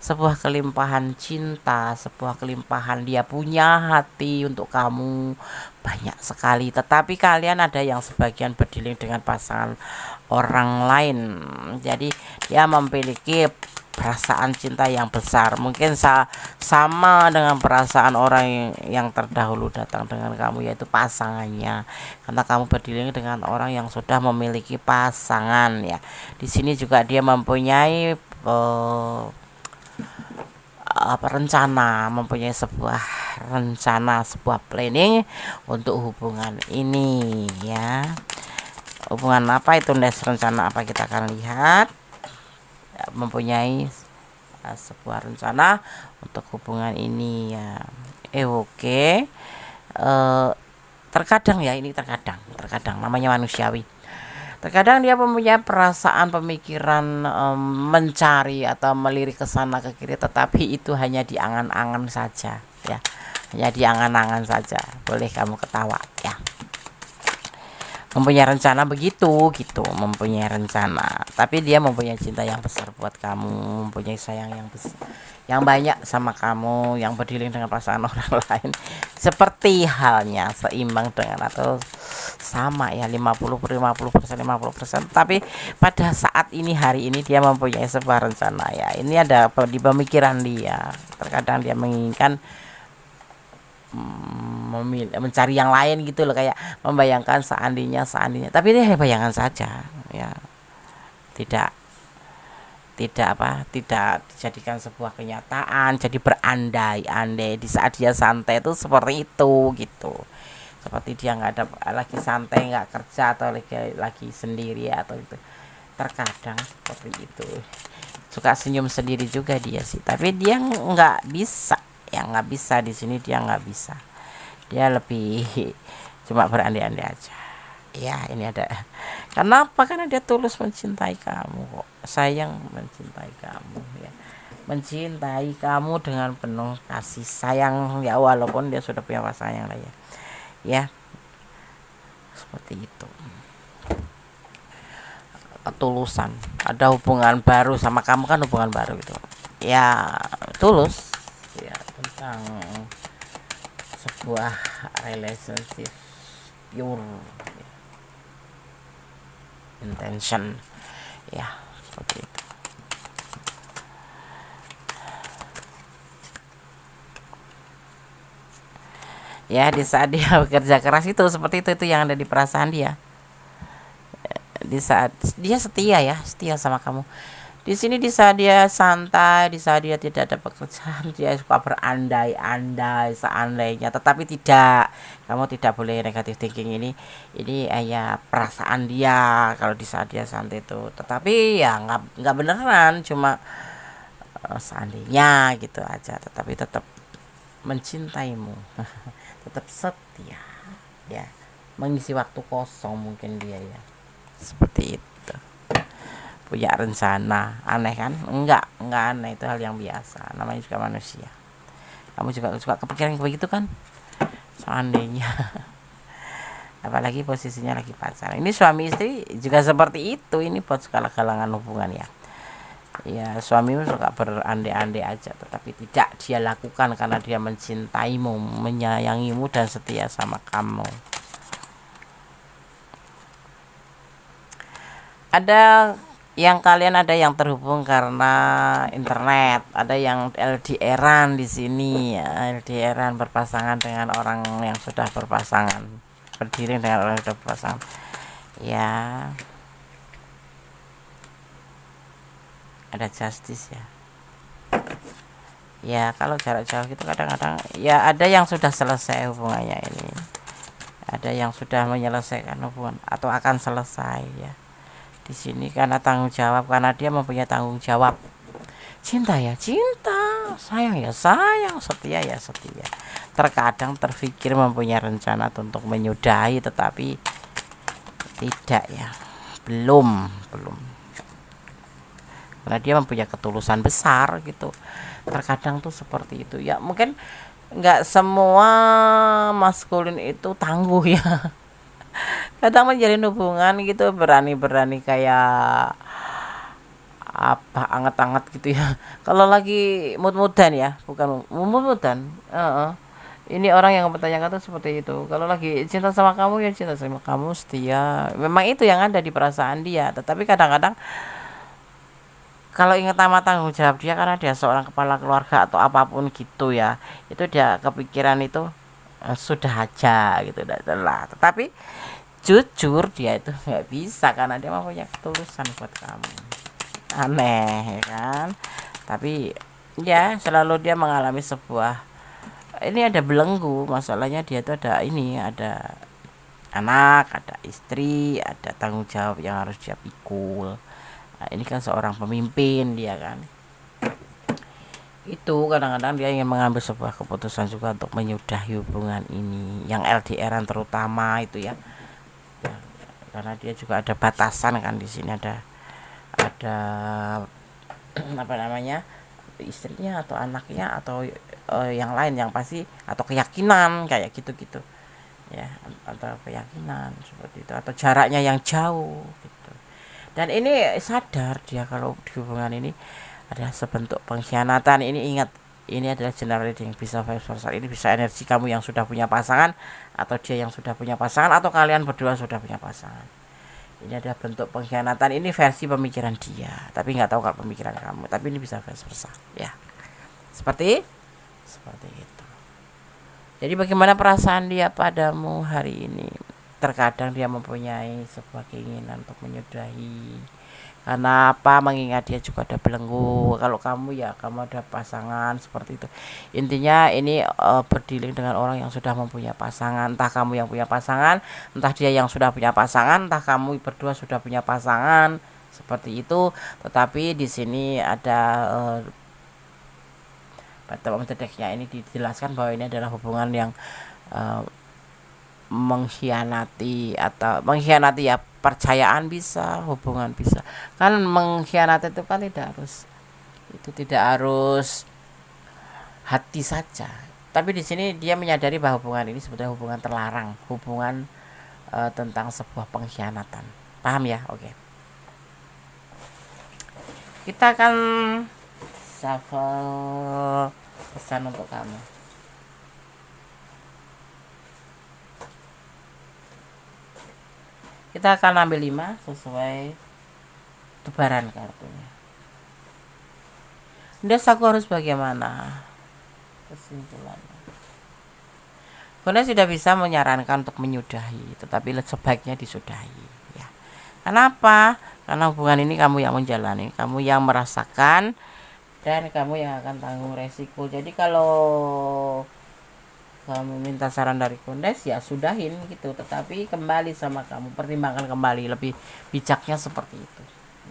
sebuah kelimpahan cinta, sebuah kelimpahan. Dia punya hati untuk kamu banyak sekali, tetapi kalian ada yang sebagian berdiling dengan pasangan orang lain. Jadi dia memiliki perasaan cinta yang besar, mungkin sama dengan perasaan orang yang terdahulu datang dengan kamu, yaitu pasangannya, karena kamu berdiling dengan orang yang sudah memiliki pasangan ya. Di sini juga dia mempunyai rencana, mempunyai sebuah rencana, sebuah planning untuk hubungan ini ya. Hubungan apa itu, rencana apa, kita akan lihat. Mempunyai sebuah rencana untuk hubungan ini ya. Oke. Terkadang ya, ini terkadang namanya manusiawi. Terkadang dia mempunyai perasaan, pemikiran mencari atau melirik ke sana ke kiri, tetapi itu hanya di angan-angan saja ya. Hanya di angan-angan saja. Boleh kamu ketawa ya. Mempunyai rencana begitu gitu, mempunyai rencana, tapi dia mempunyai cinta yang besar buat kamu, mempunyai sayang yang besar, yang banyak sama kamu, yang berdiling dengan pasangan orang lain, seperti halnya seimbang dengan atau sama ya, 50% tapi pada saat ini, hari ini dia mempunyai sebuah rencana ya. Ini ada di pemikiran dia. Terkadang dia menginginkan mencari yang lain gitu loh, kayak membayangkan seandainya, tapi ini hanya bayangan saja ya, tidak dijadikan sebuah kenyataan. Jadi berandai-andai di saat dia santai itu seperti itu gitu, seperti dia nggak ada lagi santai, nggak kerja atau lagi sendiri atau itu. Terkadang seperti itu, suka senyum sendiri juga dia sih, tapi dia nggak bisa ya, nggak bisa di sini, dia nggak bisa, dia lebih cuma berandai-andai aja ya. Ini ada kenapa, karena dia tulus mencintai kamu kok, sayang mencintai kamu ya, mencintai kamu dengan penuh kasih sayang ya, walaupun dia sudah punya pasangan yang lain ya, seperti itu. Ketulusan, ada hubungan baru sama kamu, kan hubungan baru gitu ya, tulus ya, tentang sebuah relationship pure intention ya, seperti itu ya. Di saat dia bekerja keras itu, seperti itu yang ada di perasaan dia. Di saat dia setia sama kamu. Di sini di saat dia santai, di saat dia tidak ada pekerjaan, dia suka berandai-andai seandainya, tetapi tidak, kamu tidak boleh negatif thinking. Ini ya perasaan dia kalau di saat dia santai itu, tetapi ya nggak beneran, cuma seandainya gitu aja, tetapi tetap mencintaimu, tetap setia ya, mengisi waktu kosong mungkin dia ya, seperti itu. Punya rencana. Aneh kan? Enggak aneh, itu hal yang biasa, namanya juga manusia. Kamu juga suka kepikiran begitu kan, seandainya. Apalagi posisinya lagi pacaran. Ini suami istri juga seperti itu. Ini buat segala kalangan hubungan ya. Ya, suamimu suka berandai-andai aja, tetapi tidak dia lakukan karena dia mencintaimu, menyayangimu dan setia sama kamu. ada yang kalian ada yang terhubung karena internet, ada yang LDR-an di sini ya, LDR-an berpasangan dengan orang yang sudah berpasangan, berdiri dengan orang yang sudah berpasangan. Ya, ada justice ya. Ya, kalau jarak jauh itu kadang-kadang ya ada yang sudah selesai hubungannya ini. Ada yang sudah menyelesaikan hubungan atau akan selesai ya. Di sini karena tanggung jawab, karena dia mempunyai tanggung jawab. Cinta ya cinta, sayang ya sayang, setia ya setia. Terkadang terpikir mempunyai rencana untuk menyudahi, tetapi tidak ya, belum. Karena dia mempunyai ketulusan besar gitu. Terkadang tuh seperti itu ya. Mungkin nggak semua maskulin itu tangguh ya. Kadang menjalin hubungan gitu berani-berani kayak apa, anget-anget gitu ya. Kalau lagi mood-moodan ya, bukan mood-moodan. Ini orang yang bertanyakan tuh seperti itu. Kalau lagi cinta sama kamu ya cinta sama kamu, setia. Memang itu yang ada di perasaan dia. Tetapi kadang-kadang kalau ingat sama tanggung jawab dia, karena dia seorang kepala keluarga atau apapun gitu ya, itu dia kepikiran itu sudah aja gitu lah. Tetapi jujur dia itu nggak bisa karena dia mempunyai ketulusan buat kamu. Aneh ya kan. Tapi ya selalu dia mengalami sebuah, ini ada belenggu. Masalahnya dia itu ada ini, ada anak, ada istri, ada tanggung jawab yang harus dia pikul. Nah, ini kan seorang pemimpin dia kan. Itu kadang-kadang dia ingin mengambil sebuah keputusan juga untuk menyudahi hubungan ini, yang LDR-an terutama itu ya. Karena dia juga ada batasan kan, di sini ada apa namanya, istrinya atau anaknya atau yang lain yang pasti, atau keyakinan kayak gitu-gitu ya, atau keyakinan seperti itu, atau jaraknya yang jauh gitu. Dan ini sadar dia kalau di hubungan ini ada sebentuk pengkhianatan. Ini ingat, ini adalah general reading, bisa vice versa. Ini bisa energi kamu yang sudah punya pasangan, atau dia yang sudah punya pasangan, atau kalian berdua sudah punya pasangan. Ini ada bentuk pengkhianatan. Ini versi pemikiran dia, tapi nggak tahu kalau pemikiran kamu. Tapi ini bisa vice versa ya, seperti itu. Jadi bagaimana perasaan dia padamu hari ini? Terkadang dia mempunyai sebuah keinginan untuk menyudahi. Karena apa? Mengingat dia juga ada belenggu. Kalau kamu ya, kamu ada pasangan seperti itu. Intinya ini berdealing dengan orang yang sudah mempunyai pasangan. Entah kamu yang punya pasangan, entah dia yang sudah punya pasangan, entah kamu berdua sudah punya pasangan, seperti itu. Tetapi di sini ada bottom of the deck-nya ini dijelaskan bahwa ini adalah hubungan yang mengkhianati, atau mengkhianati ya, percayaan bisa, hubungan bisa. Kan mengkhianati itu kan tidak harus hati saja. Tapi di sini dia menyadari bahwa hubungan ini sebetulnya hubungan terlarang, hubungan tentang sebuah pengkhianatan. Paham ya? Oke. Kita akan shuffle pesan untuk kamu. Kita akan ambil 5 sesuai tebaran kartunya. Des, aku harus bagaimana? Kesimpulannya, Bunda sudah bisa menyarankan untuk menyudahi, tetapi sebaiknya disudahi ya. Kenapa? Karena hubungan ini kamu yang menjalani, kamu yang merasakan, dan kamu yang akan tanggung resiko. Jadi kalau kamu minta saran dari Kondes ya sudahin gitu, tetapi kembali sama kamu, pertimbangkan kembali, lebih bijaknya seperti itu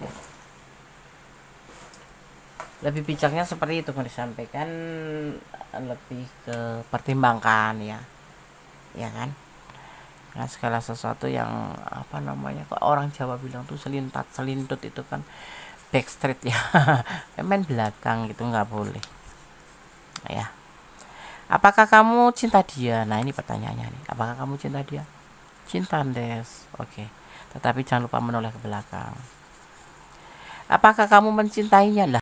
ya. Lebih bijaknya seperti itu, disampaikan lebih ke pertimbangkan ya kan. Nah, segala sesuatu yang apa namanya, kok orang Jawa bilang tuh selintut itu kan backstreet ya. Main belakang gitu nggak boleh ya. Apakah kamu cinta dia? Nah, ini pertanyaannya nih. Apakah kamu cinta dia? Cinta, Des. Oke. Tetapi jangan lupa menoleh ke belakang. Apakah kamu mencintainya? Lah,